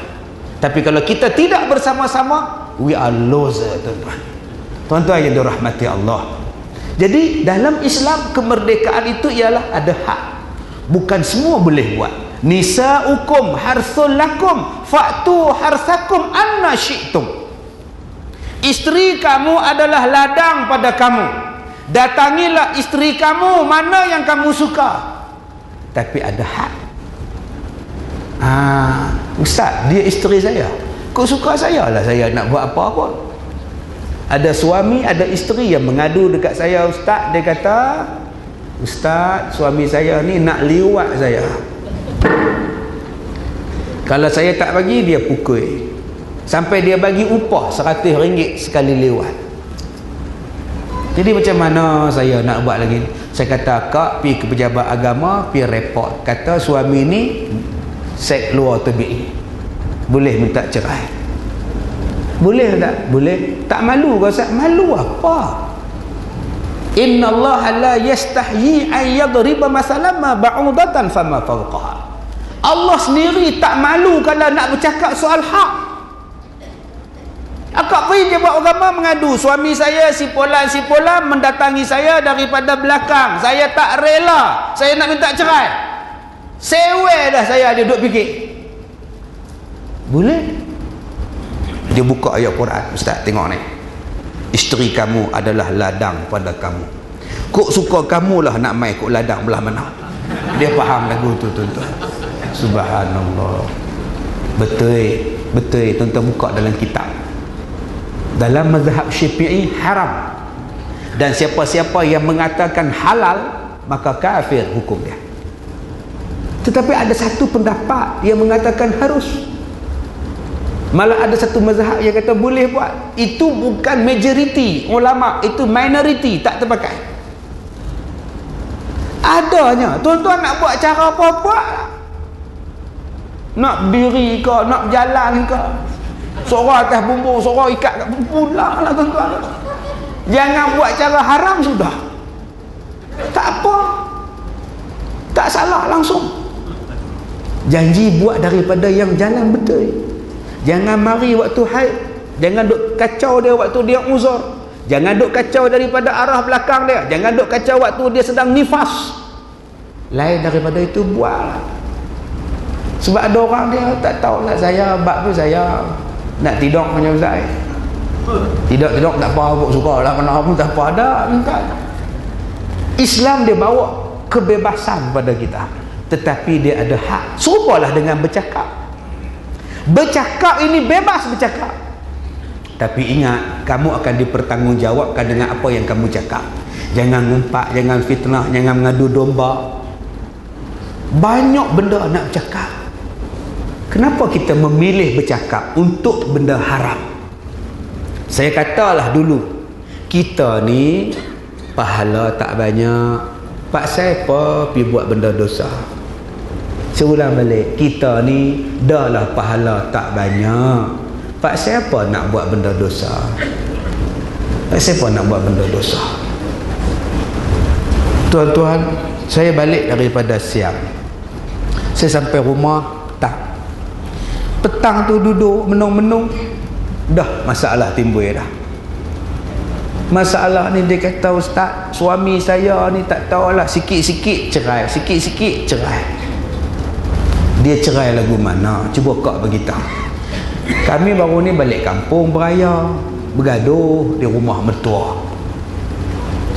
Tapi kalau kita tidak bersama-sama, we are loser, tuan-tuan. Tuan-tuan yang dirahmati Allah. Jadi dalam Islam, kemerdekaan itu ialah ada hak. Bukan semua boleh buat. nisaukum harthul lakum fa'tu harthakum anna syi'tum. Isteri kamu adalah ladang pada kamu, datangilah isteri kamu mana yang kamu suka, tapi ada had. Ustaz, dia isteri saya, kau suka saya lah, saya nak buat apa pun. Ada suami, ada isteri yang mengadu dekat saya, ustaz, dia kata, ustaz, suami saya ni nak liwat saya. Kalau saya tak bagi, dia pukul. Sampai dia bagi upah RM100 sekali lewat. Jadi macam mana saya nak buat lagi? Saya kata, kak pergi ke pejabat agama, pergi report, kata suami ni seks luar tabi'i, boleh minta cerai. Boleh tak? Boleh. Tak malu ke Ustaz? Malu apa? Inna Allah la yastahyi an yadriba masalan ma ba'udatan fama fawqaha. Allah sendiri tak malu kalau nak bercakap soal hak. Akak pergi pejabat agama mengadu, suami saya si Polan mendatangi saya daripada belakang, saya tak rela, saya nak minta cerai. Sewe dah saya, dia duduk fikir. Boleh? Dia buka ayat Quran, ustaz tengok ni, isteri kamu adalah ladang pada kamu, kok suka kamulah nak main kok ladang belah mana. Dia faham lagu tu tuan-tuan. Subhanallah. Betul tuan-tuan, buka dalam kitab. Dalam mazhab Syafi'i haram, dan siapa-siapa yang mengatakan halal maka kafir hukum dia. Tetapi ada satu pendapat yang mengatakan harus. Malah ada satu mazhab yang kata boleh buat. Itu bukan majoriti ulama, itu minoriti, tak terpakai. Adanya. Tuan-tuan nak buat cara apa-apa, nak diri ke, nak berjalan ke, seorang atas bumbung, seorang ikat kat bumbung, pulang lah tuan-tuan. Jangan buat cara haram sudah. Tak apa, tak salah langsung. Janji buat daripada yang jalan betul. Jangan mari waktu haid, jangan duk kacau dia waktu dia uzur, jangan duk kacau daripada arah belakang dia, jangan duk kacau waktu dia sedang nifas. Lain daripada itu buat. Sebab ada orang dia tak tahu lah, saya bab tu saya nak tidur macam Ustaz. Tidur tak apa, aku suka lah kena pun tak apa, ada kan. Islam dia bawa kebebasan pada kita, tetapi dia ada hak. Serupalah dengan bercakap. Bercakap ini bebas bercakap, tapi ingat, kamu akan dipertanggungjawabkan dengan apa yang kamu cakap. Jangan ngumpat, jangan fitnah, jangan mengadu domba. Banyak benda nak bercakap. Kenapa kita memilih bercakap untuk benda haram? Saya katalah dulu, kita ni pahala tak banyak, paksa apa pergi buat benda dosa. Saya ulang balik, kita ni dah lah pahala tak banyak, paksa apa nak buat benda dosa? Paksa apa nak buat benda dosa? Tuan-tuan, saya balik daripada siang, saya sampai rumah petang tu duduk menung-menung, dah masalah timbul dah. Masalah ni dia kata, ustaz, suami saya ni tak tahulah, sikit-sikit cerai, sikit-sikit cerai. Dia cerai lagu mana? Cuba kak beritahu. Kami baru ni balik kampung beraya, bergaduh di rumah mertua.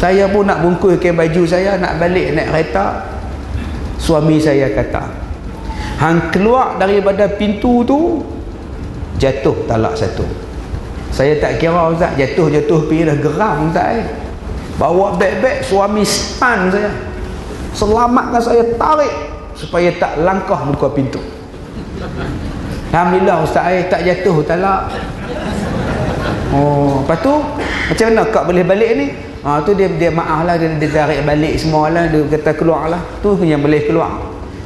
Saya pun nak bungkus kain baju saya, nak balik naik kereta. Suami saya kata, hang keluar daripada pintu tu, jatuh talak satu. Saya tak kira ustaz, jatuh pergi dah geram ustaz. Bawa beg-beg, suami span saya, selamatkan saya, tarik supaya tak langkah buka pintu. Alhamdulillah ustaz, tak jatuh talak. Oh, lepas tu macam mana kak boleh balik ni? Tu dia maaf lah, dia tarik balik semua lah, dia kata keluar lah, tu yang boleh keluar.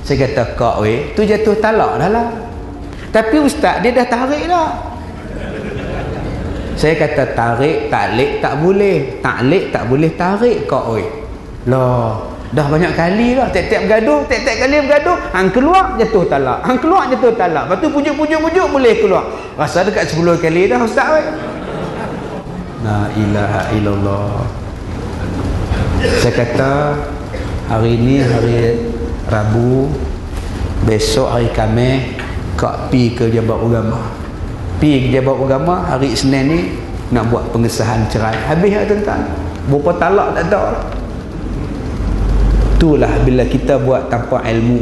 Saya kata, kak weh, tu jatuh talak dah lah. Tapi ustaz, dia dah tarik dah. Saya kata, tarik, taklik tak boleh, taklik tak boleh tarik kak weh. Lah, dah banyak kali lah, tiap-tiap kali bergaduh, hang keluar jatuh talak, hang keluar jatuh talak. Lepas tu pujuk-pujuk boleh keluar. Rasa dekat 10 kali dah ustaz weh. La ilaha illallah. Saya kata, hari ni hari Rabu, Besok hari Khamis kak pi ke Jabat Agama. Pi ke Jabat Agama hari Isnin ni nak buat pengesahan cerai. Habis ya tuan-tuan. Berapa talak tak tahu. Itulah bila kita buat tanpa ilmu.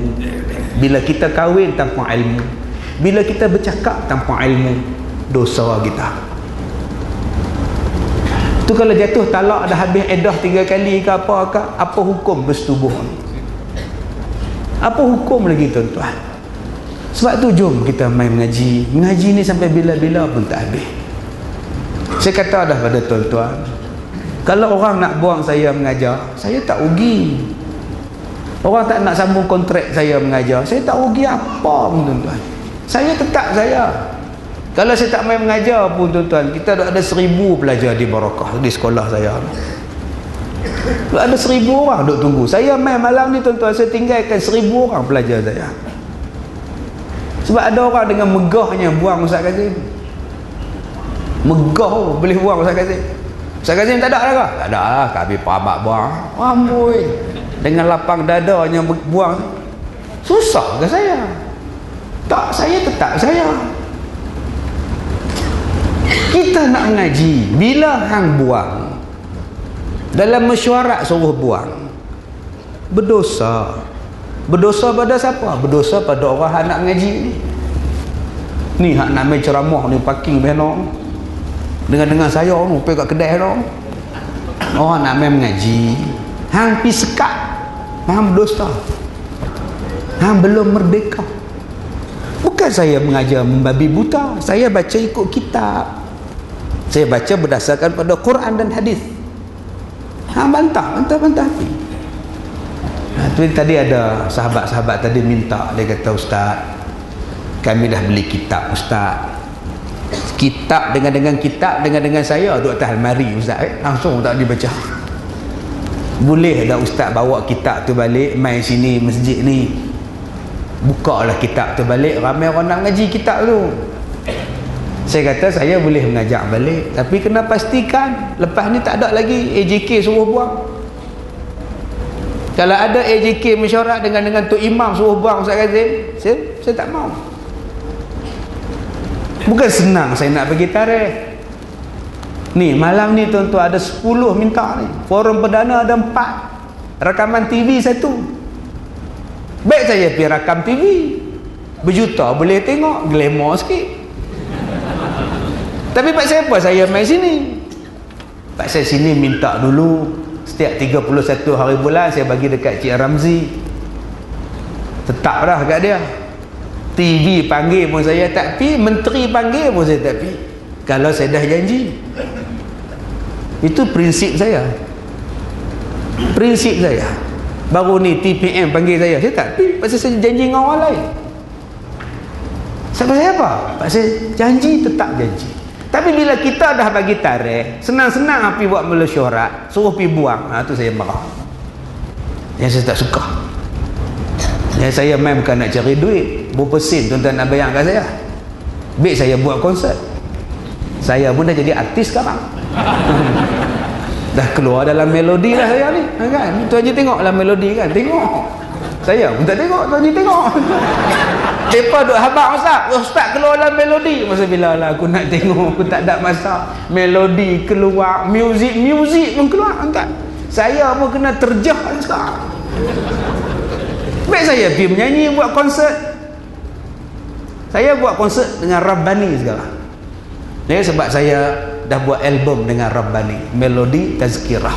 Bila kita kahwin tanpa ilmu. Bila kita bercakap tanpa ilmu, dosa kita. Tu kalau jatuh talak dah habis edah 3 kali ke apa hukum bersetubuh? Apa hukum lagi tuan-tuan? Sebab tu jom kita main mengaji. Mengaji ni sampai bila-bila pun tak habis. Saya kata dah pada tuan-tuan, kalau orang nak buang saya mengajar, saya tak rugi. Orang tak nak sambung kontrak saya mengajar, saya tak rugi apa pun tuan-tuan. Saya tetap saya. Kalau saya tak main mengajar pun tuan-tuan, kita ada 1000 pelajar di Barakah, di sekolah saya. Ada 1000 orang duk tunggu. Saya main malam ni tuan-tuan, saya tinggalkan 1000 orang pelajar saya. Sebab ada orang dengan megahnya buang Ustaz Kazim. Megah boleh buang Ustaz Kazim. Ustaz Kazim tak ada lah ke? Tak ada lah, kami pamak buang. Amboi. Dengan lapang dadanya buang. Susah ke saya? Tak, saya tetap saya. Kita nak mengaji, bila hang buang dalam mesyuarat suruh buang, berdosa. Berdosa pada siapa? Berdosa pada orang hang nak mengaji ni. Ni hak nak main ceramah ni parking benar. Dengan saya ni pergi kat kedai tu. Orang nak main mengaji, hang pi sekat, hang berdosa. Hang belum merdeka. Bukan saya mengajar membabi buta, saya baca ikut kitab. Saya baca berdasarkan pada Quran dan hadis. Hang bantah. Tadi ada sahabat-sahabat tadi minta, dia kata, Ustaz, kami dah beli kitab Ustaz. Kitab dengan saya duduk atas almari Ustaz. Langsung tak dibaca. Boleh dah Ustaz bawa kitab tu balik, mai sini masjid ni, buka lah kitab tu balik, ramai orang nak ngaji kitab tu. Saya kata saya boleh mengajak balik, tapi kena pastikan lepas ni tak ada lagi AJK suruh buang. Kalau ada AJK mesyuarat dengan Tok Imam suruh buang Ustaz Kazim, saya tak mau. Bukan senang saya nak pergi tarikh. Ni malam ni tuan-tuan ada 10 minta ni. Forum perdana ada 4. Rakaman TV 1. Baik saya pergi rakam TV. Berjuta boleh tengok, glamour sikit. Tapi pak saya apa? Saya main sini. Pak saya sini minta dulu setiap 31 hari bulan saya bagi dekat Cik Ramzi. Tetap dah kat dia. TV panggil pun saya tak pi, menteri panggil pun saya tak pi. Kalau saya dah janji. Itu prinsip saya. Prinsip saya. Baru ni TPM panggil saya tak pi, pasal saya janji dengan orang lain. Sebab saya apa? Pasal janji tetap janji. Tapi bila kita dah bagi tarikh, senang-senang pergi buat mesyuarat, suruh pergi buang, tu saya marah. Yang saya tak suka. Yang saya main bukan nak cari duit, berapa sen tuan-tuan nak bayar kat saya. Baik saya buat konsert. Saya pun dah jadi artis sekarang. Dah keluar dalam melodi lah saya ni, kan? Tuan Haji tengok dalam melodi kan? Tengok. Saya pun tak tengok, Tuan Haji tengok. Mereka duk habaq Ustaz keluar dalam melodi. Masa bila lah aku nak tengok, aku tak ada masa. Melodi keluar, muzik pun keluar, kan? Saya pun kena terjah sekarang. Baik saya pergi menyanyi, buat konsert. Saya buat konsert dengan Rabbani sekarang. Ini sebab saya dah buat album dengan Rabbani, Melodi Tazkirah.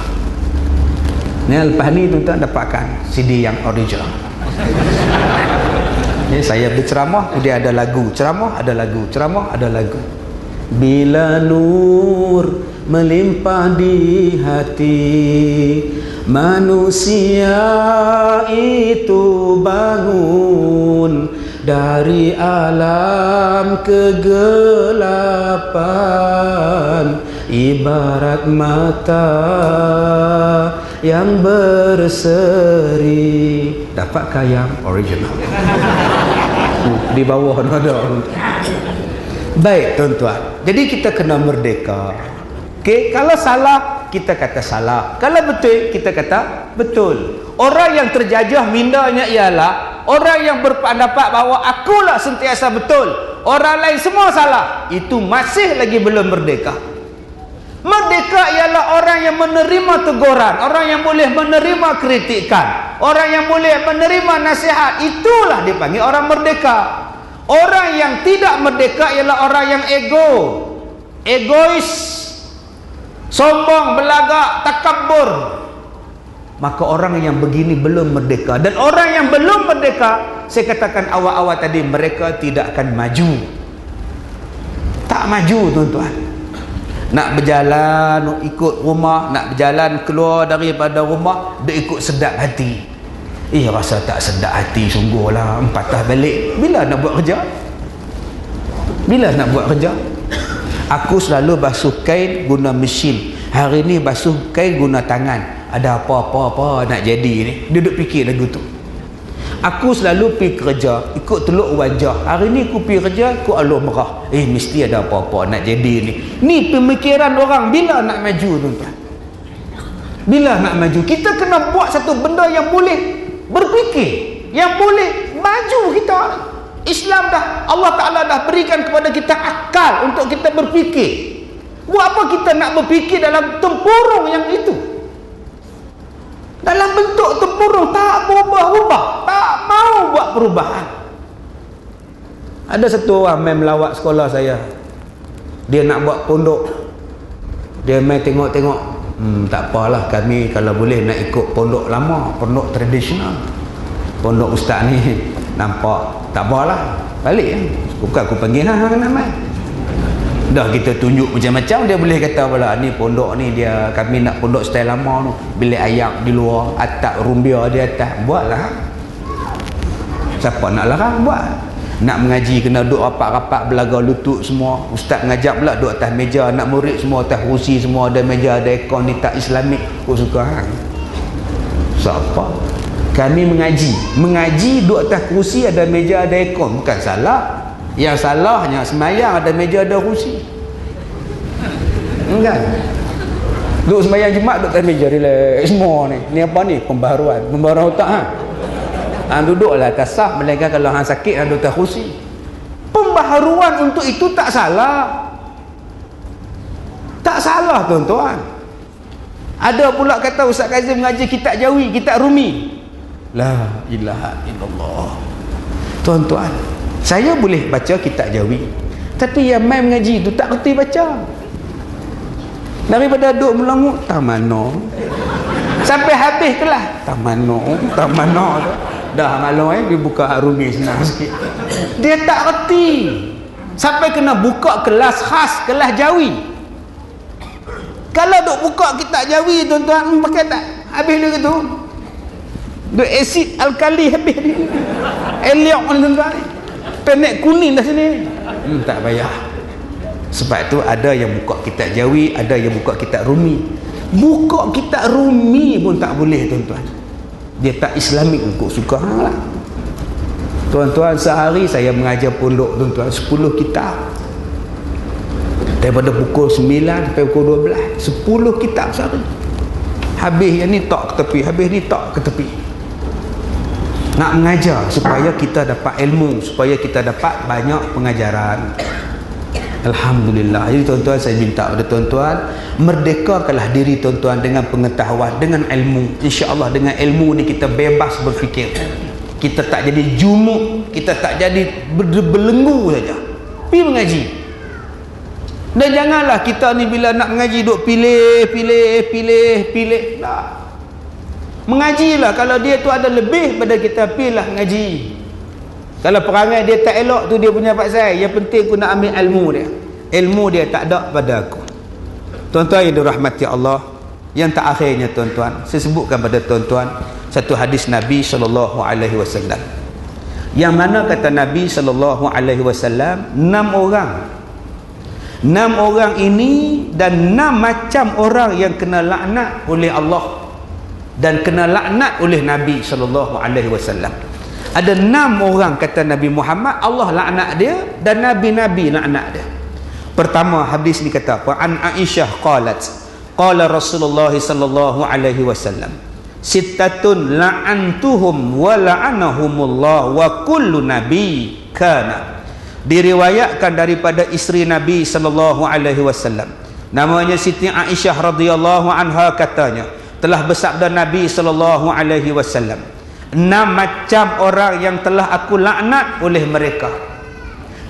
Ini lepas ni tuan-tuan dapatkan CD yang original. Ini saya berceramah, dia ada lagu, ceramah ada lagu, ceramah ada lagu. Bila nur melimpah di hati, manusia itu bangun dari alam kegelapan, ibarat mata yang berseri. Dapatkah yang original? Di bawah ada. Baik tuan-tuan, jadi kita kena merdeka. Okey, kalau salah kita kata salah, kalau betul kita kata betul. Orang yang terjajah mindanya ialah orang yang berpendapat bahawa akulah sentiasa betul, orang lain semua salah. Itu masih lagi belum merdeka. Merdeka ialah orang yang menerima teguran, orang yang boleh menerima kritikan, orang yang boleh menerima nasihat. Itulah dipanggil orang merdeka. Orang yang tidak merdeka ialah orang yang egois, sombong, belagak, takabur. Maka orang yang begini belum merdeka. Dan orang yang belum merdeka, saya katakan awal-awal tadi, mereka tidak akan maju. Tak maju, tuan-tuan. Nak berjalan ikut rumah, nak berjalan keluar daripada rumah, dia ikut sedap hati. Rasa tak sedap hati sungguhlah, patah balik. Bila nak buat kerja? Bila nak buat kerja? Aku selalu basuh kain guna mesin, hari ni basuh kain guna tangan. Ada apa-apa nak jadi ni, dia duduk fikir lagu tu. Aku selalu pergi kerja ikut teluk wajah, hari ni aku pergi kerja ikut aluh merah. Mesti ada apa-apa nak jadi ni. Ni pemikiran orang. Bila nak maju, tuan-tuan? Bila nak maju? Kita kena buat satu benda yang boleh berfikir, yang boleh maju kita. Islam dah, Allah Ta'ala dah berikan kepada kita akal untuk kita berfikir. Buat apa kita nak berfikir dalam tempurung yang itu? Dalam bentuk tempurung, tak berubah-ubah, tak mau buat perubahan. Ada satu orang main melawat sekolah saya. Dia nak buat pondok. Dia main tengok-tengok. Tak apalah, kami kalau boleh nak ikut pondok lama, pondok tradisional. Pondok ustaz ni nampak tak apalah, balik kan. Bukan aku panggil hang nak main. Dah kita tunjuk macam-macam, dia boleh kata pula ni pondok ni dia, kami nak pondok style lama tu, bilik ayak di luar, atap rumbia di atas. Buatlah. Siapa nak larang? Buat. Nak mengaji kena duduk rapat-rapat, belaga lutut semua. Ustaz ngajak pula duduk atas meja, nak murid semua atas kursi semua, ada meja, ada aircon, ni tak Islamik. Aku suka hang. Siapa? Kami mengaji duduk atas kursi, ada meja, ada aircon. Bukan salah. Yang salahnya semayang ada meja, ada kursi. Enggak. Duduk semayang Jumaat duduk atas meja, relax semua ni. Ni apa ni? Pembaharuan otak ha. Duduklah atas saf, melainkan kalau hang sakit hang duduk atas kursi. Pembaharuan untuk itu tak salah. Tak salah, tuan-tuan. Ada pula kata Ustaz Kazim mengaji kitab Jawi, kitab Rumi. La ilaha illallah. Tuan-tuan, saya boleh baca kitab Jawi, tapi yang main mengaji tu tak kerti baca. Daripada duduk melangut tamano sampai habis kelas tamano tu. Dah malam dia buka Rumi senang sikit. Dia tak kerti. Sampai kena buka kelas khas, kelas Jawi. Kalau duk buka kitab Jawi, tuan-tuan, pakai tak habis dia gitu. Duk asid alkali habis dia. Eliok ni, tuan-tuan. Penek kuning dah sini. Tak payah. Sebab tu ada yang buka kitab Jawi, ada yang buka kitab Rumi. Buka kitab Rumi pun tak boleh, tuan-tuan. Dia tak Islamik, kok suka hang lah. Tuan-tuan, sehari saya mengajar pondok, tuan-tuan, 10 kitab. Daripada pukul 9 sampai pukul 12, 10 kitab sehari. Habis yang ni tak ke tepi, habis ni tak ke tepi. Nak mengajar supaya kita dapat ilmu, supaya kita dapat banyak pengajaran. Alhamdulillah. Jadi tuan-tuan, saya minta kepada tuan-tuan, merdekakanlah diri tuan-tuan dengan pengetahuan, dengan ilmu. InsyaAllah dengan ilmu ni kita bebas berfikir. Kita tak jadi jumuk, kita tak jadi berbelenggu saja. Pergi mengaji. Dan janganlah kita ni bila nak mengaji duk pilih. Tak. Mengajilah. Kalau dia tu ada lebih pada kita, pilihlah mengaji. Kalau perangai dia tak elok tu dia punya pasal. Yang penting aku nak ambil ilmu dia. Ilmu dia tak ada pada aku. Tuan-tuan yang dirahmati Allah, yang tak akhirnya tuan-tuan, saya sebutkan pada tuan-tuan satu hadis Nabi SAW, yang mana kata Nabi SAW 6 orang ini dan 6 macam orang yang kena laknat oleh Allah dan kena laknat oleh Nabi SAW. Ada 6 orang kata Nabi Muhammad, Allah laknat dia dan Nabi-Nabi laknat dia. Pertama, hadis ni kata apa? An Aisyah qalat, qala Rasulullah sallallahu alaihi wasallam, sittatun la'antuhum wa la'anahumullah wa kullu nabi kana. Diriwayatkan daripada isteri Nabi sallallahu alaihi wasallam, namanya Siti Aisyah radhiyallahu anha, katanya telah bersabda Nabi sallallahu alaihi wasallam, 6 macam orang yang telah aku laknat oleh mereka,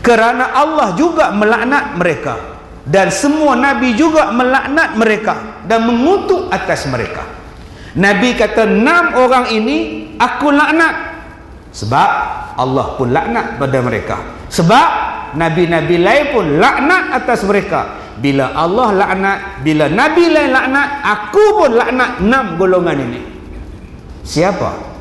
kerana Allah juga melaknat mereka dan semua nabi juga melaknat mereka dan mengutuk atas mereka. Nabi kata 6 orang ini aku laknat sebab Allah pun laknat pada mereka, sebab nabi-nabi lain pun laknat atas mereka. Bila Allah laknat, bila nabi lain laknat, aku pun laknat 6 golongan ini. Siapa?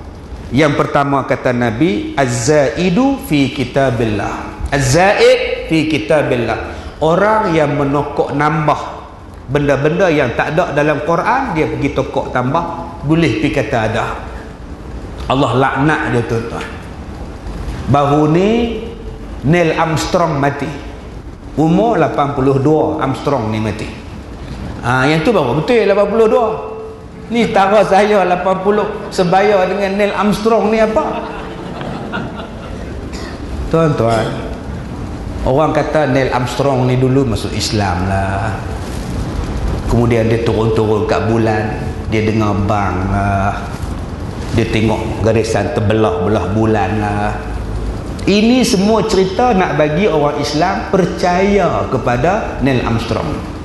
Yang pertama kata Nabi, az-zaidu fi kitabillah. Az-zaid fi kitabillah, orang yang menokok nambah benda-benda yang tak ada dalam Quran, dia pergi tokok tambah, boleh pergi kata ada. Allah laknat dia, tuan-tuan. Baru ni Neil Armstrong mati, umur 82. Armstrong ni mati. Yang tu baru betul 82. Ni tara saya 80 sebaya dengan Neil Armstrong ni apa? Tuan-tuan, orang kata Neil Armstrong ni dulu masuk Islam lah, kemudian dia turun-turun kat bulan, dia dengar bang lah, dia tengok garisan terbelah-belah bulan lah. Ini semua cerita nak bagi orang Islam percaya kepada Neil Armstrong.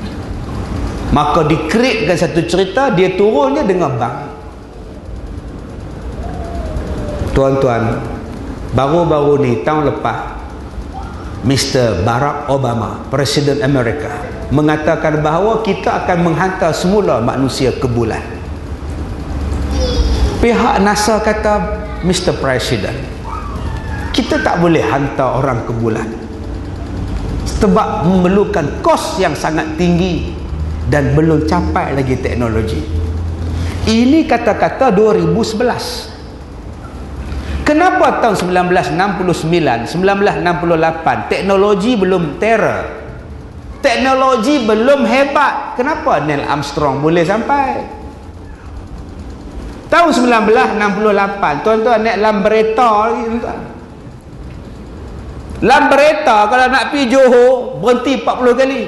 Maka dikreatkan satu cerita, dia turunnya dengar bang. Tuan-tuan, baru-baru ni tahun lepas, Mr. Barack Obama, Presiden Amerika, mengatakan bahawa kita akan menghantar semula manusia ke bulan. Pihak NASA kata, Mr. President, kita tak boleh hantar orang ke bulan sebab memerlukan kos yang sangat tinggi dan belum capai lagi teknologi. Ini kata-kata 2011. Kenapa tahun 1969, 1968 teknologi belum terror, teknologi belum hebat, kenapa Neil Armstrong boleh sampai? Tahun 1968, tuan-tuan naik Lambretta lagi, tuan-tuan. Lambretta kalau nak pergi Johor berhenti 40 kali.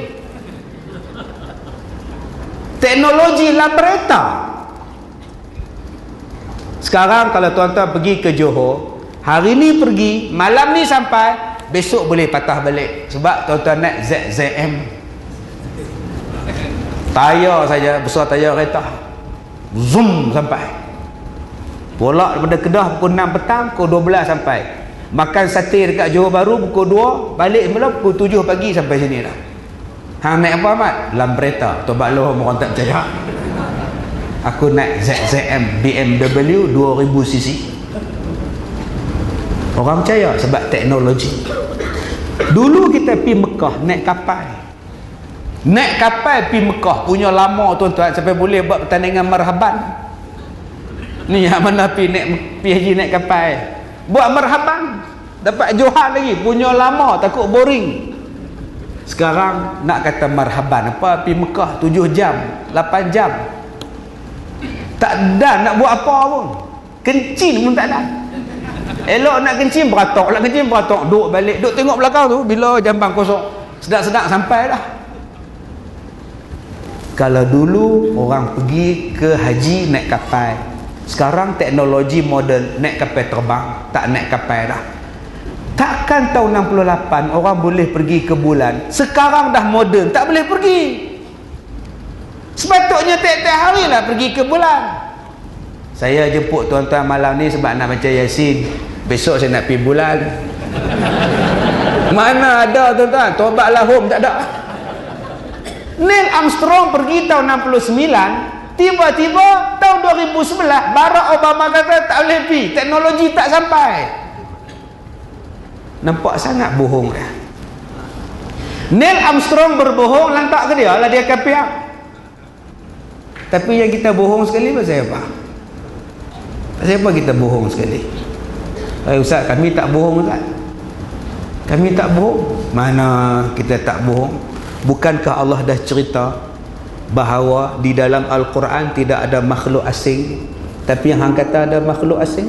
Teknologi Lambretta. Sekarang kalau tuan-tuan pergi ke Johor, hari ni pergi, malam ni sampai, besok boleh patah balik sebab tuan-tuan naik ZZM. Tayar saja, besar tayar kereta, zoom sampai. Bolak daripada Kedah pukul 6 petang, pukul 12 sampai. Makan sate dekat Johor Bahru pukul 2, balik semula pukul 7 pagi sampai sini dah. Hang naik apa Ahmad? Lambretta. Tobat Allah orang tak percaya. Aku naik ZZM BMW 2000cc. Orang percaya sebab teknologi. Dulu kita pergi Mekah naik kapal. Naik kapal pergi Mekah punya lama, tuan-tuan, sampai boleh buat pertandingan marhaban. Ni yang mana pergi haji naik kapal, buat marhaban, dapat johan lagi, punya lama, takut boring. Sekarang nak kata marhaban apa, pergi Mekah 7 jam 8 jam, tak ada nak buat apa pun, kencing pun tak ada. Elok nak kencing beratok, nak kencing beratok, duduk balik, duduk tengok belakang tu, bila jambang kosong, sedap-sedap sampai dah. Kalau dulu orang pergi ke haji naik kapal, sekarang teknologi moden, naik kapal terbang, tak naik kapal dah. Takkan tahun 68 orang boleh pergi ke bulan, sekarang dah moden, tak boleh pergi. Sepatutnya tiap-tiap hari lah pergi ke bulan. Saya jemput tuan-tuan malam ni sebab nak baca Yasin, besok saya nak pergi bulan. Mana ada tuan-tuan, tobatlah home, tak ada. Neil Armstrong pergi tahun 69, tiba-tiba tahun 2011 Barack Obama kata tak boleh pergi, teknologi tak sampai. Nampak sangat bohong dah. Neil Armstrong berbohong, lantak ke dia lah dia akan pihak. Tapi yang kita bohong sekali pasal apa? Pasal apa kita bohong sekali? Ustaz, kami tak bohong, Ustaz. Kami tak bohong. Mana kita tak bohong? Bukankah Allah dah cerita bahawa di dalam Al-Quran tidak ada makhluk asing Tapi yang hang kata ada makhluk asing.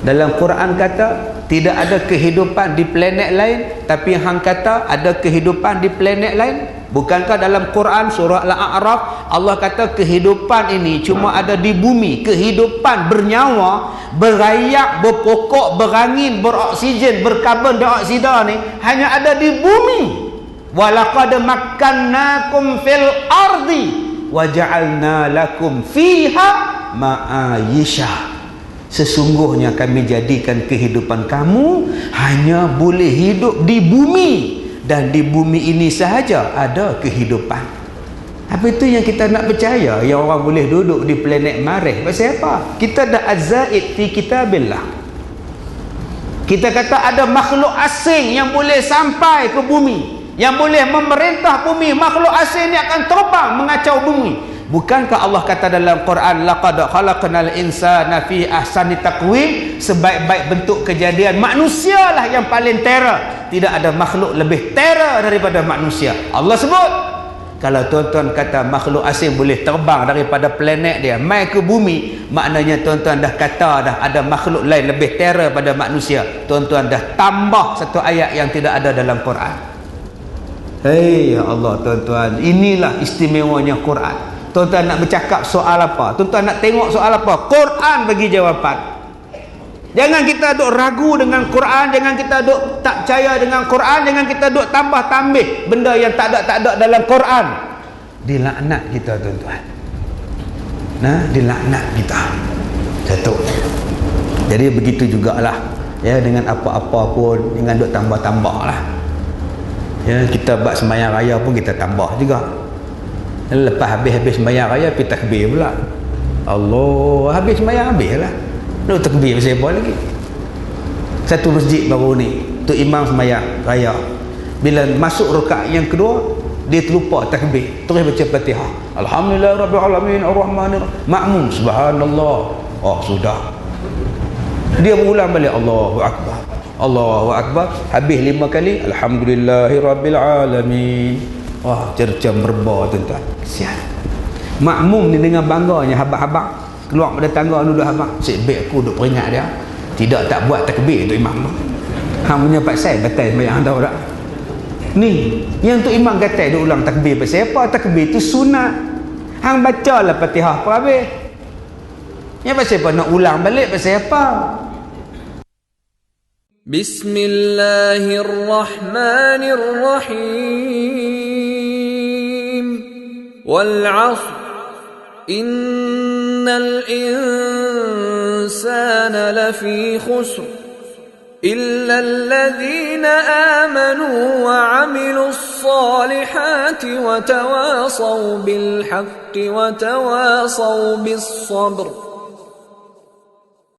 Dalam Quran kata tidak ada kehidupan di planet lain, tapi yang hang kata ada kehidupan di planet lain. Bukankah dalam Quran surah Al-A'raf Allah kata kehidupan ini cuma ada di bumi, kehidupan bernyawa, berayak, berpokok, berangin, beroksigen, berkarbon dioksida ni hanya ada di bumi. Walaqad makkannakum fil ardi wa ja'alna lakum fiha ma'ayisha. Sesungguhnya kami jadikan kehidupan kamu hanya boleh hidup di bumi, dan di bumi ini sahaja ada kehidupan. Apa itu yang kita nak percaya, yang orang boleh duduk di planet Marikh? Pasal apa? Kita dah az-zaid fi kitabillah. Kita kata ada makhluk asing yang boleh sampai ke bumi, yang boleh memerintah bumi. Makhluk asing ni akan terbang mengacau bumi. Bukankah Allah kata dalam Quran, laqad khalaqnal insana fi ahsani taqwim, sebaik-baik bentuk kejadian manusialah yang paling terror. Tidak ada makhluk lebih terror daripada manusia. Allah sebut. Kalau tuan-tuan kata makhluk asing boleh terbang daripada planet dia mai ke bumi, maknanya tuan-tuan dah kata dah ada makhluk lain lebih terror pada manusia. Tuan-tuan dah tambah satu ayat yang tidak ada dalam Quran. Hei ya Allah tuan-tuan, inilah istimewanya Quran. Tuan-tuan nak bercakap soal apa? Tuan-tuan nak tengok soal apa? Quran bagi jawapan. Jangan kita duk ragu dengan Quran, jangan kita duk tak percaya dengan Quran, jangan kita duk tambah-tambih benda yang tak ada dalam Quran. Dilaknat kita tuan-tuan. Nah, dilaknat kita. Satu. Jadi begitu jugalah ya, dengan apa-apa pun jangan duk tambah-tambah lah. Ya, kita buat sembahyang raya pun kita tambah juga. Lepas habis sembahyang raya pergi takbir pula. Allah, habis sembahyang habis lah. Nak takbir pasal apa lagi? Satu masjid baru ni, tu imam sembahyang raya. Bila masuk rakaat yang kedua, dia terlupa takbir, terus baca Fatihah. Alhamdulillah rabbil alamin arrahmanir rahim. Makmum subhanallah. Oh, sudah. Dia mengulang balik Allahu akbar. Allahu akbar. Habis 5 kali alhamdulillahi rabbil alamin. Wah, cerca merba tuan-tuan. Kesian. Makmum ni dengan bangganya habaq-habaq keluar pada tangga duduk habaq. Cik baik aku duk peringat dia. Tidak tak buat takbir tu imam tu. Hang punya pasal batal sembahyang tahu tak? Ni, yang tu imam kata dia ulang takbir pasal apa? Takbir tu sunat. Hang bacalah Fatihah apa habis. Yang pasal apa nak ulang balik pasal apa? Bismillahirrahmanirrahim. Wal 'ashr innal insana lafi khusr illa alladhina amanu wa 'amilus salihati wa tawasaw bil haqqi wa tawasaw bis sabr.